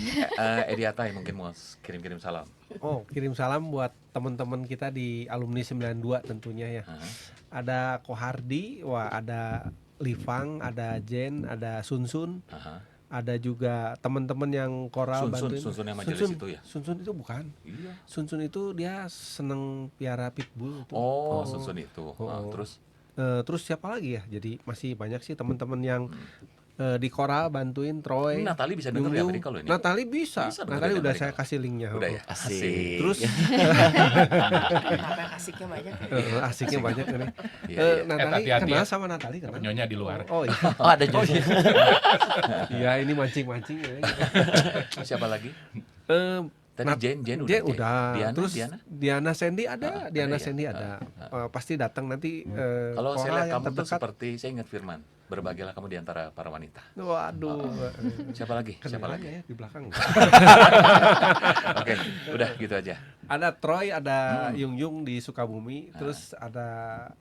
Speaker 1: Edi Atai mungkin mau kirim-kirim salam.
Speaker 7: Oh, kirim salam buat teman-teman kita di alumni 92 tentunya ya. Ada Kohardi, wah ada Livang, ada Jen, ada Sunsun, ada juga teman-teman yang koral bantuin.
Speaker 1: Sunsun yang majelis itu ya?
Speaker 7: Sunsun itu bukan.
Speaker 1: Iya.
Speaker 7: Sunsun itu dia seneng piara pitbull itu.
Speaker 1: Oh, Sunsun itu.
Speaker 7: Oh.
Speaker 1: Terus
Speaker 7: Terus siapa lagi ya? Jadi masih banyak sih teman-teman yang di koral bantuin Troy.
Speaker 1: Natali bisa denger ya
Speaker 7: Yung-yung.
Speaker 1: Amerika loh ini.
Speaker 7: Natali bisa.
Speaker 1: Bisa
Speaker 7: Natali
Speaker 1: dengerin
Speaker 7: udah
Speaker 1: Amerika.
Speaker 7: saya kasih linknya.
Speaker 1: Udah ya.
Speaker 2: Asik.
Speaker 7: Terus
Speaker 8: Apa yang asiknya banyak?
Speaker 7: asiknya banyak ini.
Speaker 1: Iya, iya.
Speaker 7: Natali
Speaker 3: hati-hati
Speaker 7: kenal
Speaker 3: ya.
Speaker 7: sama Natali kenal.
Speaker 3: Penyonya di luar.
Speaker 7: Oh iya.
Speaker 2: Oh ada juga.
Speaker 7: Iya ini mancing-mancing ya.
Speaker 1: Siapa lagi?
Speaker 7: Eh,
Speaker 1: Tadi
Speaker 7: Nat-
Speaker 1: Jen
Speaker 7: Dia udah.
Speaker 1: Diana,
Speaker 7: Terus
Speaker 1: Diana?
Speaker 7: Diana Sandy ada,
Speaker 1: ada
Speaker 7: Diana
Speaker 1: ya?
Speaker 7: Sandy ada. Pasti datang nanti.
Speaker 1: Kalau saya
Speaker 7: koral
Speaker 1: lihat
Speaker 7: yang
Speaker 1: kamu tuh
Speaker 7: terdekat.
Speaker 1: seperti saya ingat Firman, berbahagialah kamu di antara para wanita.
Speaker 7: Waduh.
Speaker 1: Siapa lagi? Siapa
Speaker 7: Kenalan
Speaker 1: lagi?
Speaker 7: ya di belakang.
Speaker 1: Oke, udah gitu aja.
Speaker 7: Ada Troy, ada Yung Yung di Sukabumi, terus ada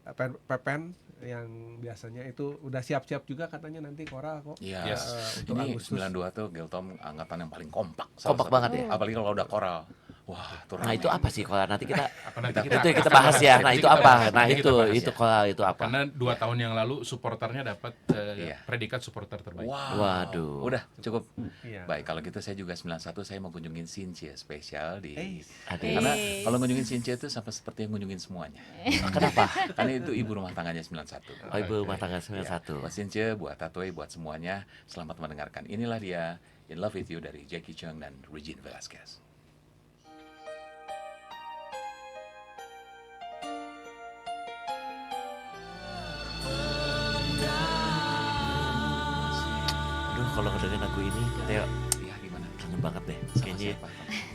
Speaker 7: Pepen yang biasanya itu udah siap-siap juga katanya nanti koral kok.
Speaker 1: Iya.
Speaker 3: Yes.
Speaker 7: Untuk
Speaker 1: Ini
Speaker 7: Agustus.
Speaker 1: 92 tuh Geltom angkatan yang paling kompak.
Speaker 2: Kompak banget ya.
Speaker 1: Apalagi kalau udah koral. Wah, tuh
Speaker 2: Nah
Speaker 1: rame.
Speaker 2: itu apa sih koral? Nanti kita
Speaker 3: Apa nanti
Speaker 2: itu yang kita bahas ya. Nah
Speaker 3: nanti
Speaker 2: itu
Speaker 3: kita
Speaker 2: apa?
Speaker 3: bahas,
Speaker 2: Nah
Speaker 3: nanti kita bahas
Speaker 2: itu
Speaker 3: ya.
Speaker 2: koral itu apa?
Speaker 3: Karena 2 tahun yang lalu supporternya dapat
Speaker 1: Iya.
Speaker 3: predikat supporter terbaik.
Speaker 1: Wow.
Speaker 2: Waduh.
Speaker 1: Udah cukup.
Speaker 7: Iya.
Speaker 1: Baik, kalau gitu saya juga 91 saya mau kunjungin Sinche spesial di
Speaker 2: Aduh.
Speaker 1: karena kalau kunjungin Sinche itu sama seperti yang kunjungin semuanya.
Speaker 2: Kenapa?
Speaker 1: Karena itu ibu rumah tangganya 91.
Speaker 2: Oh ibu rumah tangga
Speaker 1: Ya,
Speaker 2: 91.
Speaker 1: buat Sinche, buat Tatoi, buat semuanya, selamat mendengarkan. Inilah dia In Love With You dari Jackie Cheung dan Regine Velasquez.
Speaker 2: Aduh kalau ngedengerin lagu ini Teo
Speaker 1: Iya, gimana?
Speaker 2: kangen banget deh
Speaker 1: Sama
Speaker 2: kayaknya
Speaker 1: siapa?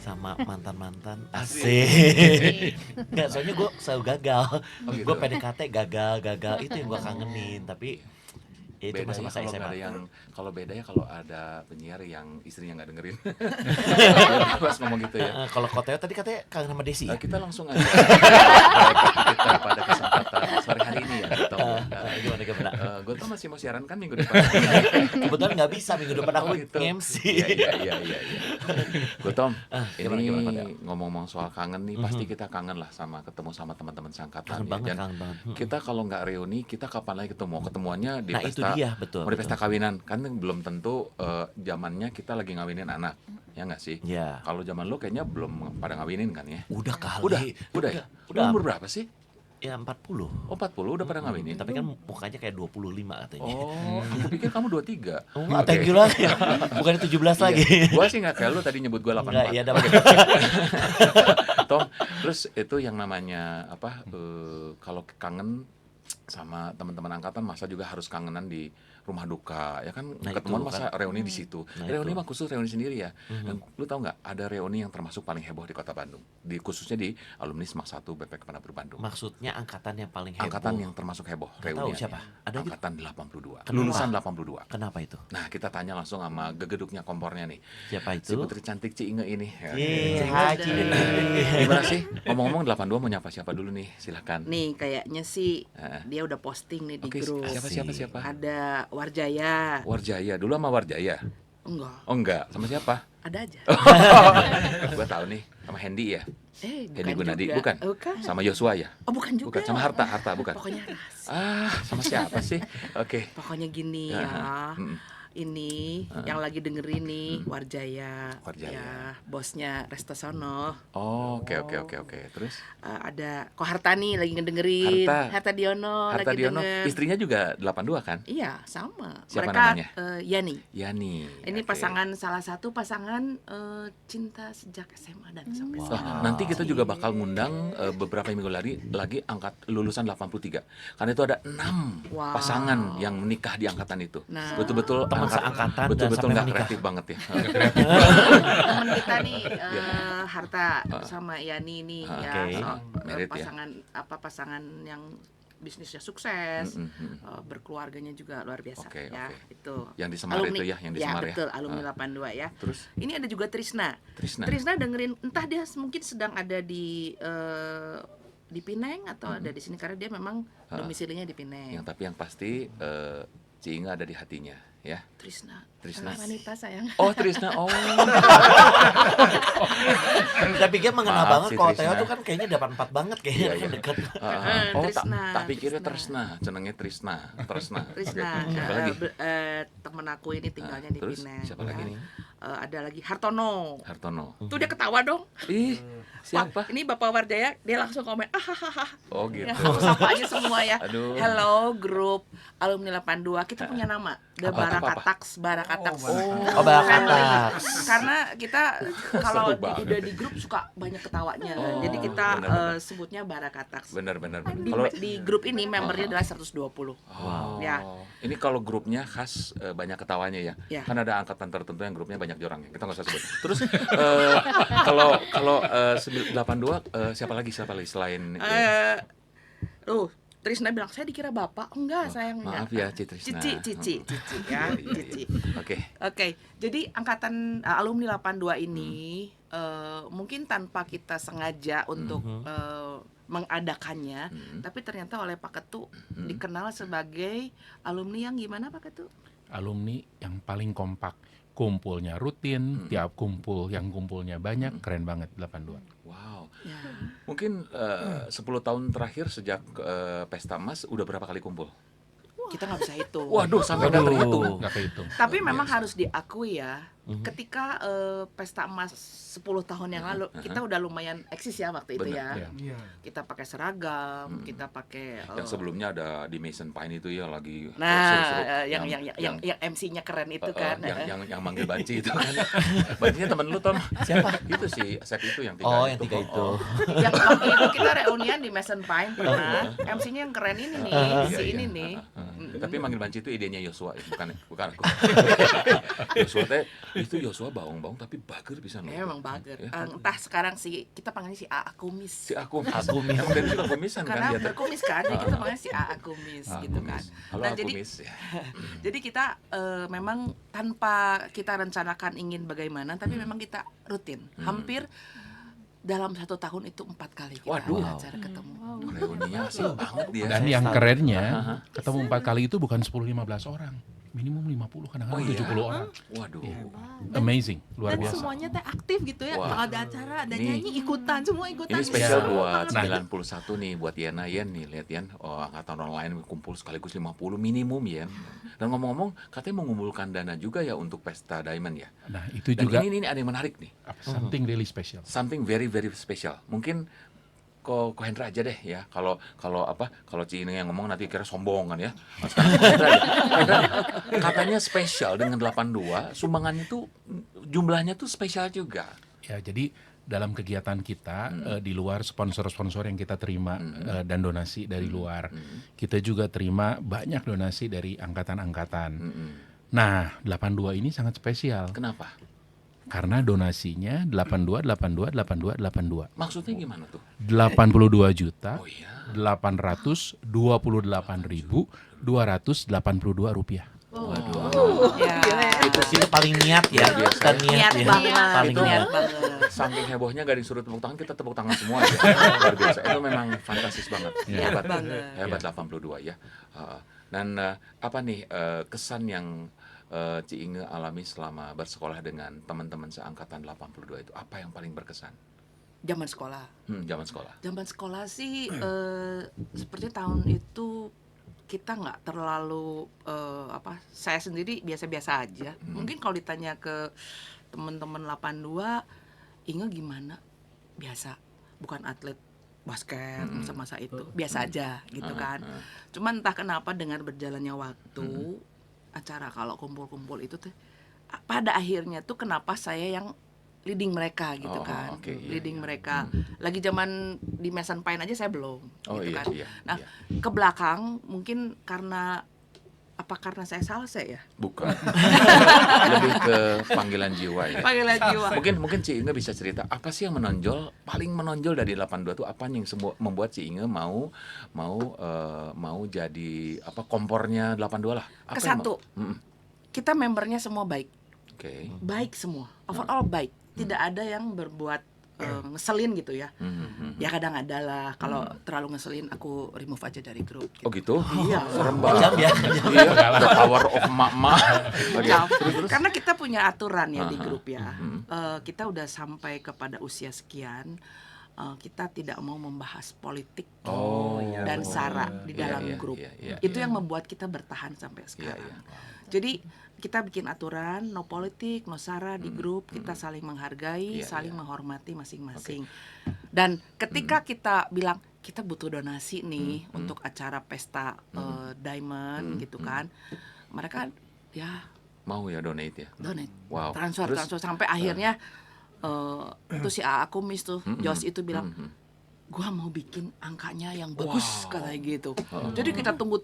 Speaker 2: sama mantan-mantan.
Speaker 1: Asik.
Speaker 2: Asik. Enggak, soalnya gue selalu gagal.
Speaker 1: Oh, gitu.
Speaker 2: Gue PDKT gagal itu yang gue kangenin. Tapi ya itu
Speaker 1: Bedanya
Speaker 2: masa-masa
Speaker 1: kalau nggak
Speaker 2: SMA.
Speaker 1: ada yang kalau ada penyiar yang istrinya nggak dengerin. Pas ngomong gitu ya.
Speaker 2: Kalau Koteo tadi katanya kangen sama Desi ya?
Speaker 1: Kita langsung aja kita pada kesempatan sore hari ini ya.
Speaker 2: Gimana?
Speaker 1: Gue tuh masih mau siaran kan minggu depan.
Speaker 2: Kebetulan nggak bisa minggu depan aku
Speaker 1: Oh, gitu.
Speaker 2: nge-MC.
Speaker 1: Iya. Gue Tom,
Speaker 2: gimana,
Speaker 1: ini
Speaker 2: gimana, Koteo?
Speaker 1: ngomong-ngomong soal kangen nih, pasti kita kangen lah sama ketemu sama teman-teman sangkatan.
Speaker 2: Kangen
Speaker 1: ya.
Speaker 2: banget,
Speaker 1: Dan
Speaker 2: kangen banget.
Speaker 1: kita kalau nggak reuni, kita kapan lagi ketemu? Ketemuannya di
Speaker 2: Nah, itu
Speaker 1: pesta.
Speaker 2: dia, betul,
Speaker 1: Mau di
Speaker 2: betul.
Speaker 1: pesta kawinan, kan belum tentu zamannya kita lagi ngawinin anak, ya nggak sih?
Speaker 2: Iya.
Speaker 1: Kalau zaman lu kayaknya belum pada ngawinin kan ya?
Speaker 2: Udah kali.
Speaker 1: Udah ya?
Speaker 2: Udah.
Speaker 1: Umur berapa sih?
Speaker 2: Ya 40.
Speaker 1: Oh 40 udah pada ngawinin.
Speaker 2: Tapi kan mukanya kayak 25 katanya.
Speaker 1: Oh, aku pikir kamu 23.
Speaker 2: Oh, thank you lah. Bukan 17 lagi.
Speaker 1: Gua sih nggak kayak lu tadi nyebut gua 84.
Speaker 2: Enggak, iya dapat.
Speaker 1: Tom, terus itu yang namanya apa? Kalau kangen sama teman-teman angkatan, masa juga harus kangenan di rumah duka, ya kan?
Speaker 2: Nah,
Speaker 1: Ketemuan
Speaker 2: itu
Speaker 1: masa
Speaker 2: kan.
Speaker 1: reuni di situ.
Speaker 2: Nah,
Speaker 1: Reuni
Speaker 2: itu.
Speaker 1: mah khusus reuni sendiri ya. Dan lu tahu nggak? Ada reuni yang termasuk paling heboh di Kota Bandung. Khususnya di alumni SMAK 1 BPK Penabur Bandung.
Speaker 2: Maksudnya angkatan yang paling heboh.
Speaker 1: Angkatan yang termasuk heboh.
Speaker 2: Nggak tahu
Speaker 1: reuniannya.
Speaker 2: siapa? Ada gitu?
Speaker 1: Angkatan 82.
Speaker 2: Kenapa?
Speaker 1: Lulusan 82.
Speaker 2: Kenapa itu?
Speaker 1: Nah, kita tanya langsung sama gegeduknya kompornya nih.
Speaker 2: Siapa
Speaker 1: Si
Speaker 2: itu?
Speaker 1: Putri cantik Ciinge ini.
Speaker 2: Iya, Haji.
Speaker 1: Gimana sih? Ngomong-ngomong 82 mau nyapa siapa dulu nih? Silakan.
Speaker 8: Nih kayaknya sih
Speaker 1: Heeh.
Speaker 8: dia udah posting nih di
Speaker 1: Oke,
Speaker 8: grup.
Speaker 1: siapa?
Speaker 8: Ada Warjaya.
Speaker 1: Warjaya, dulu sama Warjaya.
Speaker 8: Enggak,
Speaker 1: Oh enggak, sama siapa?
Speaker 8: ada aja.
Speaker 1: Gue tahu nih, sama Hendy ya.
Speaker 8: Bukan
Speaker 1: Hendy Gunadi,
Speaker 8: juga.
Speaker 1: bukan?
Speaker 8: Bukan.
Speaker 1: Sama Joshua ya?
Speaker 8: Oh, bukan juga.
Speaker 1: Bukan, sama Harta bukan.
Speaker 8: Pokoknya ras.
Speaker 1: Sama siapa sih? Oke.
Speaker 8: Pokoknya gini
Speaker 1: Ya,
Speaker 8: ya.
Speaker 1: mm.
Speaker 8: Ini yang lagi dengerin nih Warjaya.
Speaker 1: Warjaya.
Speaker 8: Ya, bosnya Resto Sono.
Speaker 1: Oh, oke. Terus
Speaker 8: Ada Kohartani lagi ngedengerin.
Speaker 1: Harta.
Speaker 8: Diono
Speaker 1: Harta
Speaker 8: lagi
Speaker 1: Diono,
Speaker 8: denger.
Speaker 1: istrinya juga 82 kan?
Speaker 8: Iya, sama.
Speaker 1: Siapa
Speaker 8: Mereka
Speaker 1: namanya?
Speaker 8: Yani.
Speaker 1: Yani.
Speaker 8: Ini
Speaker 1: Oke.
Speaker 8: pasangan salah satu pasangan cinta sejak SMA dan sampai
Speaker 1: Wah,
Speaker 8: sekarang.
Speaker 1: nanti kita juga bakal ngundang beberapa minggu lagi angkat lulusan 83. Karena itu ada 6
Speaker 8: Wow.
Speaker 1: pasangan yang menikah di angkatan itu.
Speaker 8: Nah.
Speaker 1: Betul-betul
Speaker 2: Teman seangkatan dan
Speaker 1: betul-betul
Speaker 2: sampai
Speaker 1: nggak
Speaker 2: menikah.
Speaker 1: kreatif banget ya.
Speaker 8: Teman kita nih
Speaker 1: Iya.
Speaker 8: Harta sama Yani ini ya
Speaker 2: Oke.
Speaker 1: Merit ya.
Speaker 8: pasangan yang bisnisnya sukses, berkeluarganya juga luar biasa
Speaker 1: Oke,
Speaker 8: ya.
Speaker 1: oke.
Speaker 8: Itu.
Speaker 1: Yang di Semar itu ya, yang di Semar ya.
Speaker 8: betul, alumni 82 ya.
Speaker 1: Terus
Speaker 8: Ini ada juga Trisna.
Speaker 1: Trisna.
Speaker 8: Trisna dengerin entah dia mungkin sedang ada di Pineng atau ada di sini karena dia memang domisilinya di Pineng.
Speaker 1: Tapi yang pasti Ci Inge ada di hatinya, ya.
Speaker 8: Trisna.
Speaker 1: Trisna.
Speaker 8: Wanita sayang.
Speaker 1: Oh, Trisna. Oh.
Speaker 2: Saya pikir mengena
Speaker 1: Maaf
Speaker 2: banget
Speaker 1: si
Speaker 2: kalau
Speaker 1: Trisna.
Speaker 2: Theo tuh kan kayaknya 84 banget kayaknya
Speaker 1: Iya, iya.
Speaker 2: dekat.
Speaker 1: Oh,
Speaker 8: Trisna,
Speaker 1: tak pikirnya
Speaker 8: Trisna.
Speaker 1: Tresna, jenengnya Trisna.
Speaker 8: Trisna.
Speaker 1: Oke. Siapa lagi?
Speaker 8: Temen aku ini tinggalnya di
Speaker 1: Terus
Speaker 8: Pineng.
Speaker 1: siapa lagi nih?
Speaker 8: Ada lagi Hartono.
Speaker 1: Hartono.
Speaker 8: Tuh dia ketawa dong.
Speaker 1: Ih, siapa?
Speaker 8: Wah, ini Bapak Wardaya, dia langsung komen,
Speaker 1: Oh, gitu.
Speaker 8: Ya, aku sapa aja semua ya.
Speaker 1: Aduh.
Speaker 8: Hello grup alumni 82. Kita punya nama, The
Speaker 1: Apa?
Speaker 8: Barakatax. Barakatax.
Speaker 2: Oh, Barakatax.
Speaker 8: Karena kita kalau
Speaker 1: Seru banget.
Speaker 8: udah di grup suka banyak ketawanya.
Speaker 1: Oh,
Speaker 8: Jadi kita
Speaker 1: benar-benar.
Speaker 8: sebutnya Barakatax.
Speaker 1: Benar.
Speaker 8: Di grup ini membernya adalah 120.
Speaker 1: Oh.
Speaker 8: Ya.
Speaker 1: Ini kalau grupnya khas banyak ketawanya ya.
Speaker 8: Ya.
Speaker 1: Kan ada angkatan tertentu yang grupnya banyak jorangnya. Kita nggak usah sebut. Terus kalau 82 siapa lagi selain
Speaker 8: Trisna bilang, saya dikira bapak. Enggak, sayang.
Speaker 1: maaf ya, Trisna.
Speaker 8: Cici ya.
Speaker 1: Iya.
Speaker 8: Cici.
Speaker 1: Oke.
Speaker 8: Oke, jadi angkatan alumni 82 ini mungkin tanpa kita sengaja untuk mengadakannya, tapi ternyata oleh Pak Ketu dikenal sebagai alumni yang gimana Pak Ketu?
Speaker 3: Alumni yang paling kompak, kumpulnya rutin, tiap kumpul yang kumpulnya banyak, keren banget 82.
Speaker 1: Wow.
Speaker 8: Ya.
Speaker 1: Mungkin 10 tahun terakhir sejak Pesta Emas udah berapa kali kumpul?
Speaker 8: Kita nggak bisa hitung.
Speaker 1: Waduh, sampai nggak terhitung.
Speaker 3: Nggak kehitung.
Speaker 8: Tapi memang harus diakui ya, ketika Pesta Emas 10 tahun yang lalu, kita udah lumayan eksis ya waktu itu
Speaker 1: Benar,
Speaker 8: ya.
Speaker 3: Iya.
Speaker 8: Kita pakai seragam, kita pakai
Speaker 1: Yang sebelumnya ada di Mason Pine itu ya lagi
Speaker 8: nah,
Speaker 1: seru-seru.
Speaker 8: yang MC-nya keren itu kan.
Speaker 1: yang manggil banci itu kan. Bancinya temen lu Tom. Siapa? Itu si Asep itu yang tiga.
Speaker 2: Oh, yang tiga itu.
Speaker 8: Yang waktu itu kita reunian di Mason Pine pernah. MC-nya yang keren ini nih, si
Speaker 1: Iya,
Speaker 8: ini
Speaker 1: iya.
Speaker 8: nih.
Speaker 1: Tapi manggil banci itu idenya Yosua, bukan aku. Yosua teh itu Yosua baung-baung tapi bager bisa loh.
Speaker 8: Emang bager.
Speaker 1: Ya.
Speaker 8: Entah sekarang kita panggilnya si AA Kumis.
Speaker 1: Si Akumis. Emang dari situ kumisan kan
Speaker 8: Karena
Speaker 1: dia teh.
Speaker 8: berkumis kan, jadi kita panggilnya si AA Kumis gitu kan.
Speaker 1: Halo
Speaker 8: Nah, jadi
Speaker 1: Akumis ya.
Speaker 8: jadi kita memang tanpa kita rencanakan ingin bagaimana, tapi memang kita rutin. Hampir dalam 1 tahun itu 4 kali kita
Speaker 1: Waduh.
Speaker 8: ada acara ketemu.
Speaker 1: Reuninya asik banget dia.
Speaker 3: Dan yang kerennya, ketemu 4 kali itu bukan 10-15 orang. Minimum 50, kadang-kadang
Speaker 1: Oh, iya?
Speaker 3: 70 orang.
Speaker 1: Waduh.
Speaker 3: Amazing, luar
Speaker 4: Dan
Speaker 3: biasa.
Speaker 4: semuanya teh aktif gitu ya.
Speaker 1: Wah.
Speaker 4: Kalau ada acara, ada
Speaker 1: Ini-
Speaker 4: nyanyi, ikutan, semua ikutan.
Speaker 1: Ini spesial
Speaker 3: Iya.
Speaker 1: buat
Speaker 3: Nah.
Speaker 1: 91 nih, buat Yena Yen nih, lihat Yen, angkatan online kumpul sekaligus 50 minimum Yen. Dan ngomong-ngomong, katanya mengumpulkan dana juga ya untuk Pesta Diamond ya.
Speaker 3: Nah, itu
Speaker 1: Dan
Speaker 3: juga
Speaker 1: ini ada yang menarik nih,
Speaker 3: something really special.
Speaker 1: something very very special. Mungkin Ko Hendra aja deh ya. Kalau Ci Inge yang ngomong nanti kira sombong kan ya. Nah, sekarang Ko Hendra aja. Hendra, katanya spesial dengan 82, sumbangannya tuh jumlahnya tuh spesial juga.
Speaker 3: Ya, jadi dalam kegiatan kita di luar sponsor-sponsor yang kita terima dan donasi dari luar, kita juga terima banyak donasi dari angkatan-angkatan. Nah, 82 ini sangat spesial
Speaker 1: Kenapa?
Speaker 3: karena donasinya 82.
Speaker 1: Maksudnya gimana tuh?
Speaker 3: 82 juta
Speaker 1: Oh iya.
Speaker 3: 828.282 rupiah.
Speaker 8: Ya.
Speaker 2: Itu paling niat ya,
Speaker 1: Luar biasa.
Speaker 2: dan
Speaker 8: Niat
Speaker 2: niat ya.
Speaker 8: banget,
Speaker 2: Paling
Speaker 1: Itu-
Speaker 8: niat
Speaker 2: niat.
Speaker 8: banget.
Speaker 1: Saking hebohnya gak disuruh tepuk tangan, kita tepuk tangan semua ya. Luar biasa. Itu memang fantastis banget.
Speaker 8: Niat banget.
Speaker 1: Hebat 82 ya. Dan apa nih kesan yang Ci Inge alami selama bersekolah dengan teman-teman seangkatan 82 itu? Apa yang paling berkesan?
Speaker 8: Zaman sekolah.
Speaker 1: Zaman sekolah.
Speaker 8: Zaman sekolah sih seperti tahun itu kita nggak terlalu saya sendiri biasa-biasa aja. Mungkin kalau ditanya ke teman-teman 82, Inge gimana? Biasa, bukan atlet basket masa-masa itu, biasa aja gitu kan. Cuman entah kenapa dengan berjalannya waktu, acara kalau kumpul-kumpul itu tuh pada akhirnya tuh kenapa saya yang leading mereka gitu
Speaker 1: Oh,
Speaker 8: kan.
Speaker 1: oke, iya,
Speaker 8: Leading
Speaker 1: iya.
Speaker 8: mereka. Lagi zaman di Mason Pine aja saya belum
Speaker 1: Oh
Speaker 8: gitu
Speaker 1: iya,
Speaker 8: kan.
Speaker 1: iya.
Speaker 8: Nah,
Speaker 1: iya.
Speaker 8: ke belakang mungkin karena saya salsa ya?
Speaker 1: Bukan. Lebih ke panggilan jiwa ya.
Speaker 8: Panggilan jiwa.
Speaker 1: Mungkin Ci Inge bisa cerita apa sih yang paling menonjol dari 82 itu apa yang membuat Ci Inge mau jadi kompornya 82 lah. Apa yang
Speaker 8: Kesatu. Kita membernya semua baik.
Speaker 1: Oke.
Speaker 8: Baik semua. Overall baik. Tidak ada yang berbuat ngeselin gitu ya. Ya kadang ada lah, kalau terlalu ngeselin aku remove aja dari grup.
Speaker 1: Oh gitu?
Speaker 8: Iya.
Speaker 1: Serem banget.
Speaker 2: Jam ya.
Speaker 1: Iya, the power of emak-emak. Oke,
Speaker 8: Nah,
Speaker 1: terus.
Speaker 8: karena kita punya aturan ya di
Speaker 1: Aha.
Speaker 8: grup ya. Kita udah sampai kepada usia sekian, kita tidak mau membahas politik
Speaker 1: Oh, iya,
Speaker 8: dan
Speaker 1: betul.
Speaker 8: sara di
Speaker 1: Iya,
Speaker 8: dalam
Speaker 1: iya,
Speaker 8: grup.
Speaker 1: iya, iya,
Speaker 8: Itu
Speaker 1: iya.
Speaker 8: yang membuat kita bertahan sampai
Speaker 1: Iya,
Speaker 8: sekarang.
Speaker 1: iya.
Speaker 8: Jadi kita bikin aturan no politik, no sara di grup, kita saling menghargai,
Speaker 1: Iya,
Speaker 8: saling
Speaker 1: iya.
Speaker 8: menghormati masing-masing. Dan ketika kita bilang kita butuh donasi nih untuk acara pesta Diamond gitu kan, mereka ya
Speaker 1: Mau ya donate ya?
Speaker 8: donate,
Speaker 1: Wow.
Speaker 8: transfer
Speaker 1: Terus?
Speaker 8: transfer sampai akhirnya tuh si AA Kumis tuh Jos itu bilang, gua mau bikin angkanya yang bagus katanya gitu. Jadi kita tunggu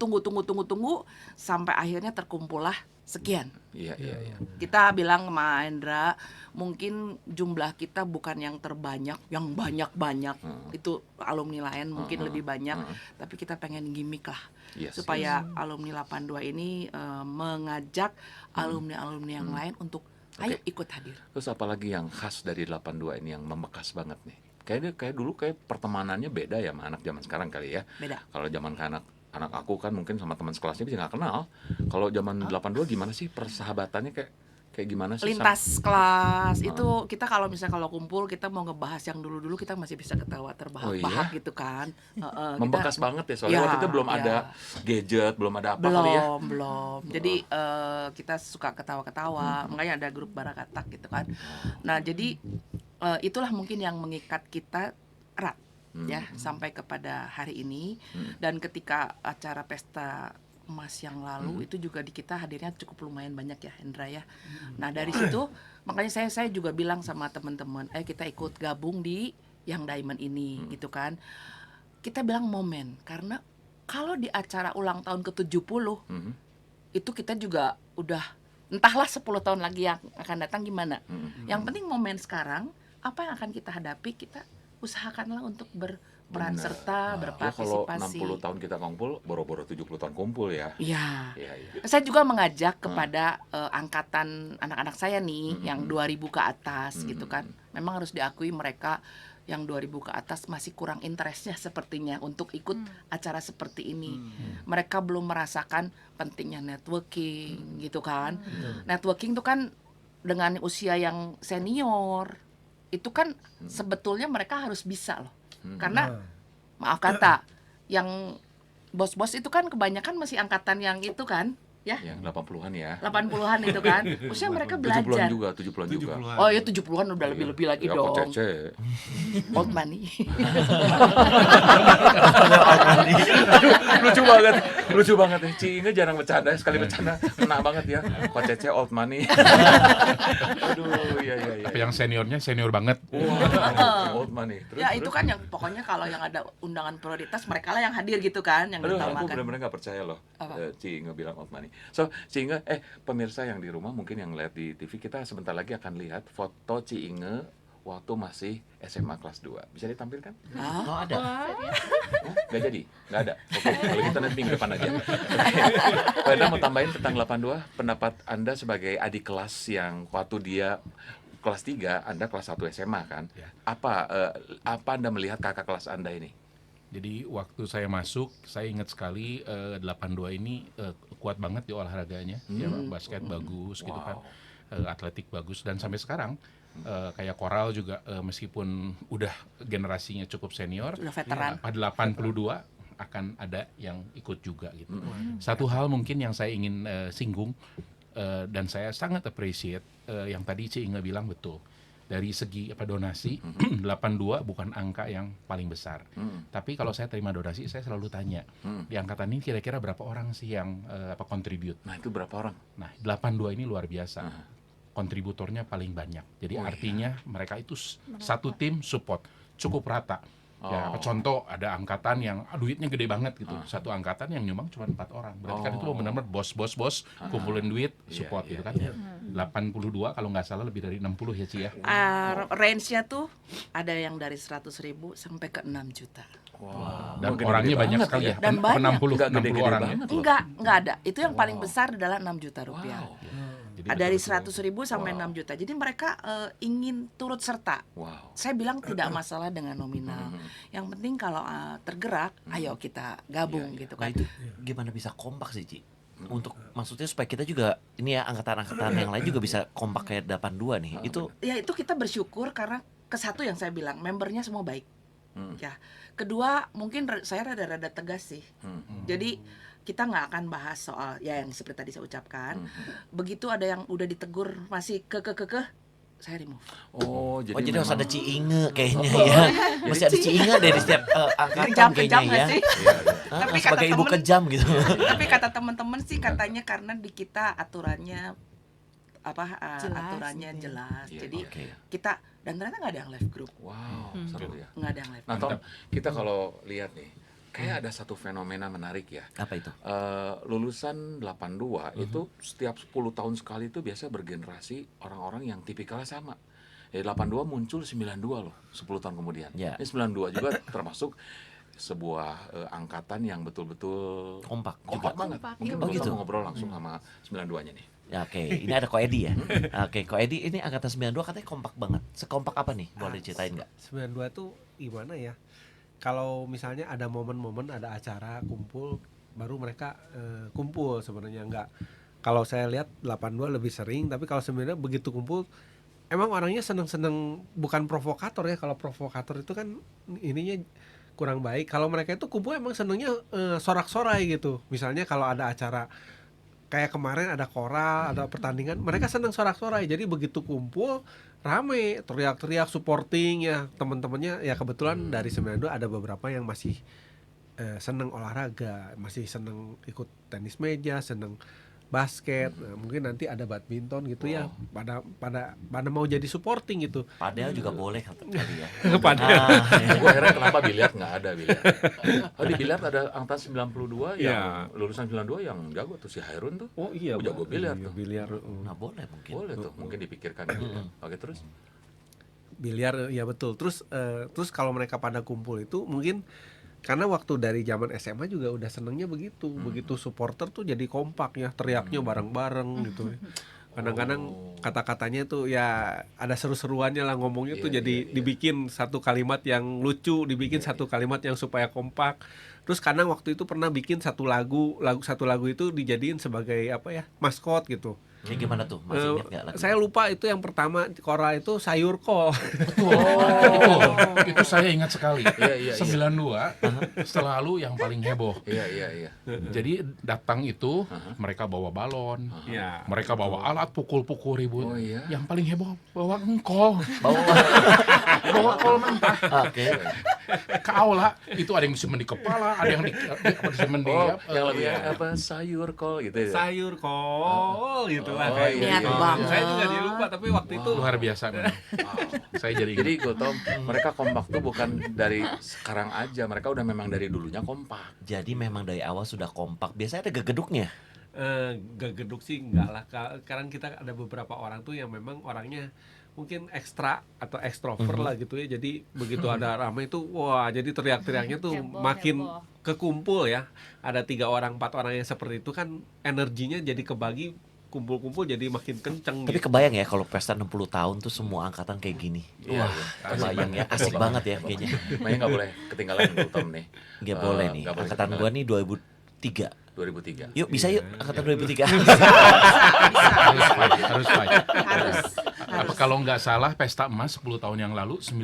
Speaker 8: sampai akhirnya terkumpullah sekian.
Speaker 1: Iya, iya, iya.
Speaker 8: Kita bilang sama Hendra, mungkin jumlah kita bukan yang terbanyak, yang banyak-banyak. Itu alumni lain mungkin lebih banyak, tapi kita pengen gimmick lah.
Speaker 1: Yes,
Speaker 8: Supaya alumni 82 ini mengajak alumni-alumni yang lain untuk ayo ikut hadir.
Speaker 1: Terus apalagi yang khas dari 82 ini yang membekas banget nih? Kayak dulu kayak pertemanannya beda ya sama anak zaman sekarang kali ya.
Speaker 8: Beda.
Speaker 1: Kalau zaman anak aku kan mungkin sama teman sekelasnya bisa nggak kenal. Kalau zaman 82 gimana sih persahabatannya kayak gimana sih?
Speaker 8: Lintas kelas itu kita kalau misalnya kalau kumpul kita mau ngebahas yang dulu-dulu kita masih bisa ketawa terbahak-bahak gitu kan.
Speaker 1: Membekas banget ya soalnya
Speaker 8: Ya,
Speaker 1: waktu itu belum
Speaker 8: ya.
Speaker 1: ada gadget, belum ada apa kali ya.
Speaker 8: belum. Jadi kita suka ketawa-ketawa, makanya ada grup Barakatak gitu kan. Nah, jadi itulah mungkin yang mengikat kita erat ya sampai kepada hari ini. Dan ketika acara pesta emas yang lalu itu juga di kita hadirnya cukup lumayan banyak ya Hendra ya. Nah, dari situ makanya saya juga bilang sama teman-teman, ayo kita ikut gabung di yang Diamond ini gitu kan. Kita bilang momen, karena kalau di acara ulang tahun ke-70 itu kita juga udah entahlah 10 tahun lagi yang akan datang gimana. Yang penting momen sekarang, apa yang akan kita hadapi, kita usahakanlah untuk berperan
Speaker 1: Benar.
Speaker 8: serta,
Speaker 1: Ya kalau
Speaker 8: berpartisipasi.
Speaker 1: 60 tahun kita kumpul, boro-boro 70 tahun kumpul ya.
Speaker 8: Iya.
Speaker 1: Iya, iya.
Speaker 8: Saya juga mengajak kepada angkatan anak-anak saya nih yang 2000 ke atas gitu kan. Memang harus diakui mereka yang 2000 ke atas masih kurang interestnya sepertinya untuk ikut acara seperti ini. Mereka belum merasakan pentingnya networking gitu kan. Networking itu kan dengan usia yang senior itu kan sebetulnya mereka harus bisa loh. Karena maaf kata yang bos-bos itu kan kebanyakan masih angkatan yang itu kan ya.
Speaker 1: Yang 80-an ya.
Speaker 8: 80-an itu kan. Usia mereka
Speaker 1: 70-an
Speaker 8: belajar.
Speaker 1: juga, 70-an juga.
Speaker 8: Oh ya 70-an udah lebih-lebih lagi
Speaker 1: Ya,
Speaker 8: dong.
Speaker 1: Kok Cece.
Speaker 8: Old money.
Speaker 1: Lucu banget ya. Ci Inge jarang bercanda, sekali bercanda kena banget ya. Kok Cece old money. Aduh, iya.
Speaker 3: Tapi yang seniornya senior banget.
Speaker 1: Wah, old money. Terus,
Speaker 8: Ya itu kan yang pokoknya kalau yang ada undangan prioritas mereka lah yang hadir gitu kan, yang
Speaker 1: Aduh, aku
Speaker 8: diutamakan.
Speaker 1: benar-benar gak percaya loh.
Speaker 8: Apa?
Speaker 1: Ci Inge bilang old money. So, Ci Inge, pemirsa yang di rumah mungkin yang lihat di TV, kita sebentar lagi akan lihat foto Ci Inge waktu masih SMA kelas 2. Bisa ditampilkan?
Speaker 2: Oh, ada.
Speaker 1: Nggak jadi? Nggak ada? Oke, kalau gitu nanti minggu depan aja. Oke. Anda mau tambahin tentang 82, pendapat Anda sebagai adik kelas yang waktu dia kelas 3, Anda kelas 1 SMA kan?
Speaker 3: Ya.
Speaker 1: Apa Anda melihat kakak kelas Anda ini?
Speaker 3: Jadi waktu saya masuk, saya ingat sekali 82 ini kuat banget di olahraganya. Ya, basket bagus gitu kan. Atletik bagus, dan sampai sekarang kayak Koral juga meskipun udah generasinya cukup senior,
Speaker 8: Udah veteran.
Speaker 3: pada 82 akan ada yang ikut juga gitu. Satu hal mungkin yang saya ingin singgung dan saya sangat appreciate yang tadi Ci Inge bilang betul. Dari segi donasi 82 bukan angka yang paling besar. Tapi kalau saya terima donasi, saya selalu tanya, di angkatan ini kira-kira berapa orang sih yang contribute?
Speaker 1: Nah, itu berapa orang?
Speaker 3: Nah, 82 ini luar biasa. Kontributornya paling banyak. Jadi artinya mereka itu satu tim support, cukup rata. Ya, contoh ada angkatan yang duitnya gede banget gitu. Satu angkatan yang nyumbang cuma 4 orang. Berarti kan itu benar-benar bos kumpulin duit, support gitu kan. 82 kalau nggak salah lebih dari 60 ya Ci ya.
Speaker 8: Range-nya tuh ada yang dari 100.000 sampai ke 6 juta.
Speaker 3: Dan
Speaker 1: Gede-gede
Speaker 3: orangnya banyak
Speaker 1: banget
Speaker 3: sekali
Speaker 1: ya.
Speaker 3: ya.
Speaker 8: Dan banyak.
Speaker 3: 60
Speaker 1: Nggak gede-gede
Speaker 3: orang ya.
Speaker 1: banget loh.
Speaker 8: Enggak ada. Itu yang paling besar adalah 6 juta rupiah.
Speaker 3: Jadi
Speaker 8: dari
Speaker 3: betul-betul.
Speaker 8: 100.000 sampai
Speaker 1: Wow.
Speaker 8: 6 juta. Jadi mereka ingin turut serta.
Speaker 1: Wow.
Speaker 8: Saya bilang tidak masalah dengan nominal. Yang penting kalau tergerak, ayo kita gabung
Speaker 1: Iya, iya.
Speaker 8: gitu
Speaker 2: Nah
Speaker 8: kan.
Speaker 2: itu gimana bisa kompak sih Ci? Untuk maksudnya supaya kita juga ini ya angkatan-angkatan yang lain juga bisa kompak kayak 82 nih. Itu
Speaker 8: Ya itu kita bersyukur karena satu yang saya bilang, membernya semua baik.
Speaker 1: Hmm.
Speaker 8: Ya. Kedua, mungkin saya rada-rada tegas sih. Jadi kita nggak akan bahas soal ya yang seperti tadi saya ucapkan. Begitu ada yang udah ditegur masih saya remove.
Speaker 1: Oh, jadi
Speaker 2: oh jadi harus
Speaker 1: memang-
Speaker 2: ada Ciinge kayaknya ya. Mesti ada Ciinge deh di setiap angkatan
Speaker 8: Kejam
Speaker 2: kayaknya
Speaker 8: nggak
Speaker 2: ya.
Speaker 8: sih?
Speaker 1: Iya, iya.
Speaker 8: Tapi kata
Speaker 2: Sebagai ibu
Speaker 8: temen-
Speaker 2: kejam gitu.
Speaker 8: Tapi kata teman-teman sih katanya karena di kita aturannya
Speaker 4: Jelas
Speaker 8: aturannya
Speaker 4: gitu ya.
Speaker 8: jelas.
Speaker 1: Iya,
Speaker 8: Jadi
Speaker 2: Oke.
Speaker 8: kita dan ternyata nggak ada yang live group,
Speaker 1: Wow, seru ya.
Speaker 8: nggak ada yang live
Speaker 1: Nah,
Speaker 8: group.
Speaker 1: Tom, kita kalau lihat nih, kayak ada satu fenomena menarik ya.
Speaker 2: Apa itu?
Speaker 1: Lulusan 82 itu setiap 10 tahun sekali itu biasa bergenerasi orang-orang yang tipikalnya sama. 82 muncul 92 loh, 10 tahun kemudian.
Speaker 2: Ya.
Speaker 1: Ini 92 juga termasuk sebuah angkatan yang betul-betul
Speaker 2: Kompak juga.
Speaker 1: kompak banget.
Speaker 4: Kompak,
Speaker 1: Mungkin
Speaker 2: iya. Oh,
Speaker 1: kita
Speaker 2: gitu.
Speaker 1: mau ngobrol langsung sama 92-nya nih.
Speaker 2: Ya, oke, ini ada Ko Edi ya. Oke, Ko Edi ini angkatan 92 katanya kompak banget. Sekompak apa nih? Boleh ceritain nggak?
Speaker 7: 92 tuh gimana ya? Kalau misalnya ada momen-momen, ada acara kumpul, baru mereka kumpul sebenarnya nggak. Kalau saya lihat 82 lebih sering, tapi kalau sebenarnya begitu kumpul, emang orangnya seneng-seneng, bukan provokator ya. Kalau provokator itu kan ininya kurang baik. Kalau mereka itu kumpul emang senengnya sorak-sorai gitu. Misalnya kalau ada acara kayak kemarin ada koral, ada pertandingan, mereka seneng sorak-sorai. Jadi begitu kumpul rame, teriak-teriak, supporting ya teman-temannya. Ya kebetulan dari 92 ada beberapa yang masih seneng olahraga, masih seneng ikut tenis meja, seneng basket. Nah, mungkin nanti ada badminton gitu ya. Pada mau jadi supporting gitu.
Speaker 2: Padahal juga boleh kali ya.
Speaker 7: Padahal.
Speaker 2: Ah,
Speaker 1: Gue heran kenapa biliar nggak ada biliar. Oh, di biliar ada angkatan 92 yang
Speaker 7: Ya.
Speaker 1: lulusan 92 yang jago tuh si Hairun tuh.
Speaker 7: Oh iya,
Speaker 1: Jago biliar tuh.
Speaker 7: biliar.
Speaker 2: nah boleh mungkin.
Speaker 1: Boleh tuh, mungkin dipikirkan gitu. Oke, terus?
Speaker 7: Biliar ya betul. Terus kalau mereka pada kumpul itu mungkin karena waktu dari zaman SMA juga udah senengnya begitu. Begitu supporter tuh jadi kompak ya, teriaknya bareng-bareng gitu. Kadang-kadang kata-katanya tuh ya ada seru-seruannya lah ngomongnya tuh
Speaker 1: Iya,
Speaker 7: jadi
Speaker 1: iya, iya.
Speaker 7: dibikin satu kalimat yang lucu, dibikin satu kalimat yang supaya kompak. Terus kadang waktu itu pernah bikin satu lagu itu dijadiin sebagai apa ya, maskot gitu.
Speaker 2: Kayak gimana tuh? Masih ingat nggak lagu?
Speaker 7: Saya lupa itu yang pertama Koral itu sayur kol.
Speaker 3: Itu saya ingat sekali.
Speaker 1: Iya, iya, iya.
Speaker 3: 92 selalu yang paling heboh.
Speaker 1: Iya, iya, iya.
Speaker 3: Jadi datang itu mereka bawa balon,
Speaker 7: Ya.
Speaker 3: mereka bawa alat pukul-pukul ribut.
Speaker 1: Oh, iya?
Speaker 3: Yang paling heboh bawa engkol,
Speaker 2: Bawa.
Speaker 3: bawa kol mentah
Speaker 2: Oke.
Speaker 3: ke aula. Itu ada yang disemen di kepala, ada yang disemen di
Speaker 1: Oh,
Speaker 3: apa,
Speaker 1: yang lebih
Speaker 3: iya.
Speaker 1: apa sayur kol gitu ya.
Speaker 7: Sayur kol gitu lah
Speaker 1: Oh,
Speaker 7: kayak
Speaker 1: iya,
Speaker 8: Niat
Speaker 1: iya,
Speaker 8: banget.
Speaker 7: Saya juga jadi lupa tapi waktu itu
Speaker 3: luar biasa memang. Saya jadi
Speaker 1: Jadi gue tau mereka kompak tuh bukan dari sekarang aja, mereka udah memang dari dulunya kompak.
Speaker 2: Jadi memang dari awal sudah kompak. Biasanya ada gegeduknya.
Speaker 7: gegeduk sih enggak lah. Karena kita ada beberapa orang tuh yang memang orangnya mungkin ekstra atau ekstrovert lah gitu ya. Jadi begitu ada ramai itu wah jadi teriak-teriaknya tuh
Speaker 5: Heboh,
Speaker 7: makin
Speaker 5: heboh.
Speaker 7: kekumpul ya. Ada 3 orang 4 orang yang seperti itu kan energinya jadi kebagi, kumpul-kumpul jadi makin kenceng
Speaker 2: Tapi
Speaker 7: gitu.
Speaker 2: kebayang ya kalau pesta 60 tahun tuh semua angkatan kayak gini.
Speaker 1: Iya,
Speaker 2: Wah,
Speaker 1: iya.
Speaker 2: kebayang ya. Asik banget ya kayaknya.
Speaker 1: Makanya nggak boleh ketinggalan gue Tom nih.
Speaker 2: Nggak boleh nih.
Speaker 1: Nggak boleh
Speaker 2: Angkatan
Speaker 1: ketinggalan.
Speaker 2: gua nih 2003.
Speaker 1: 2003.
Speaker 2: Yuk bisa yuk angkatan 2003.
Speaker 3: harus fight.
Speaker 8: Harus.
Speaker 3: Apa kalau nggak salah pesta emas 10 tahun yang lalu 92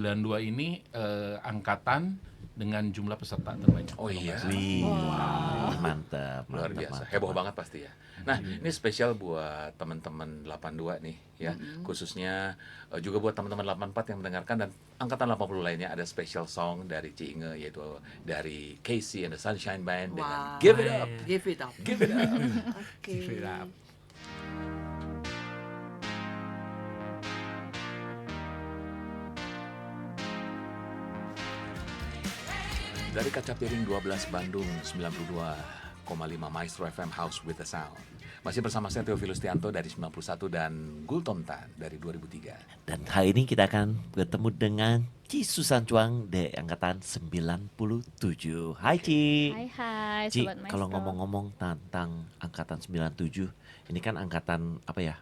Speaker 3: ini angkatan dengan jumlah peserta terbanyak.
Speaker 1: Oh iya.
Speaker 2: Wih, mantap,
Speaker 1: Luar
Speaker 2: mantap,
Speaker 1: biasa,
Speaker 2: mantap.
Speaker 1: heboh banget pasti ya. Nah, ini spesial buat teman-teman 82 nih ya, khususnya juga buat teman-teman 84 yang mendengarkan dan angkatan 80 lainnya ada special song dari Ciinge yaitu dari Casey and the Sunshine Band dengan
Speaker 8: Wow.
Speaker 1: Give It Up.
Speaker 8: Give it up.
Speaker 1: Give It Up.
Speaker 8: Oke.
Speaker 7: Give it up.
Speaker 1: Dari Kaca Piring 12 Bandung 92,5 Maestro FM House with the Sound. Masih bersama saya Theophilus Tianto dari 91 dan Gultom Tan dari 2003.
Speaker 2: Dan hari ini kita akan bertemu dengan Ci Susan Chuang dari angkatan 97. Hai Ci.
Speaker 5: Hai
Speaker 2: Ci,
Speaker 5: Sobat Maestro.
Speaker 2: kalau ngomong-ngomong tentang angkatan 97, ini kan angkatan apa ya?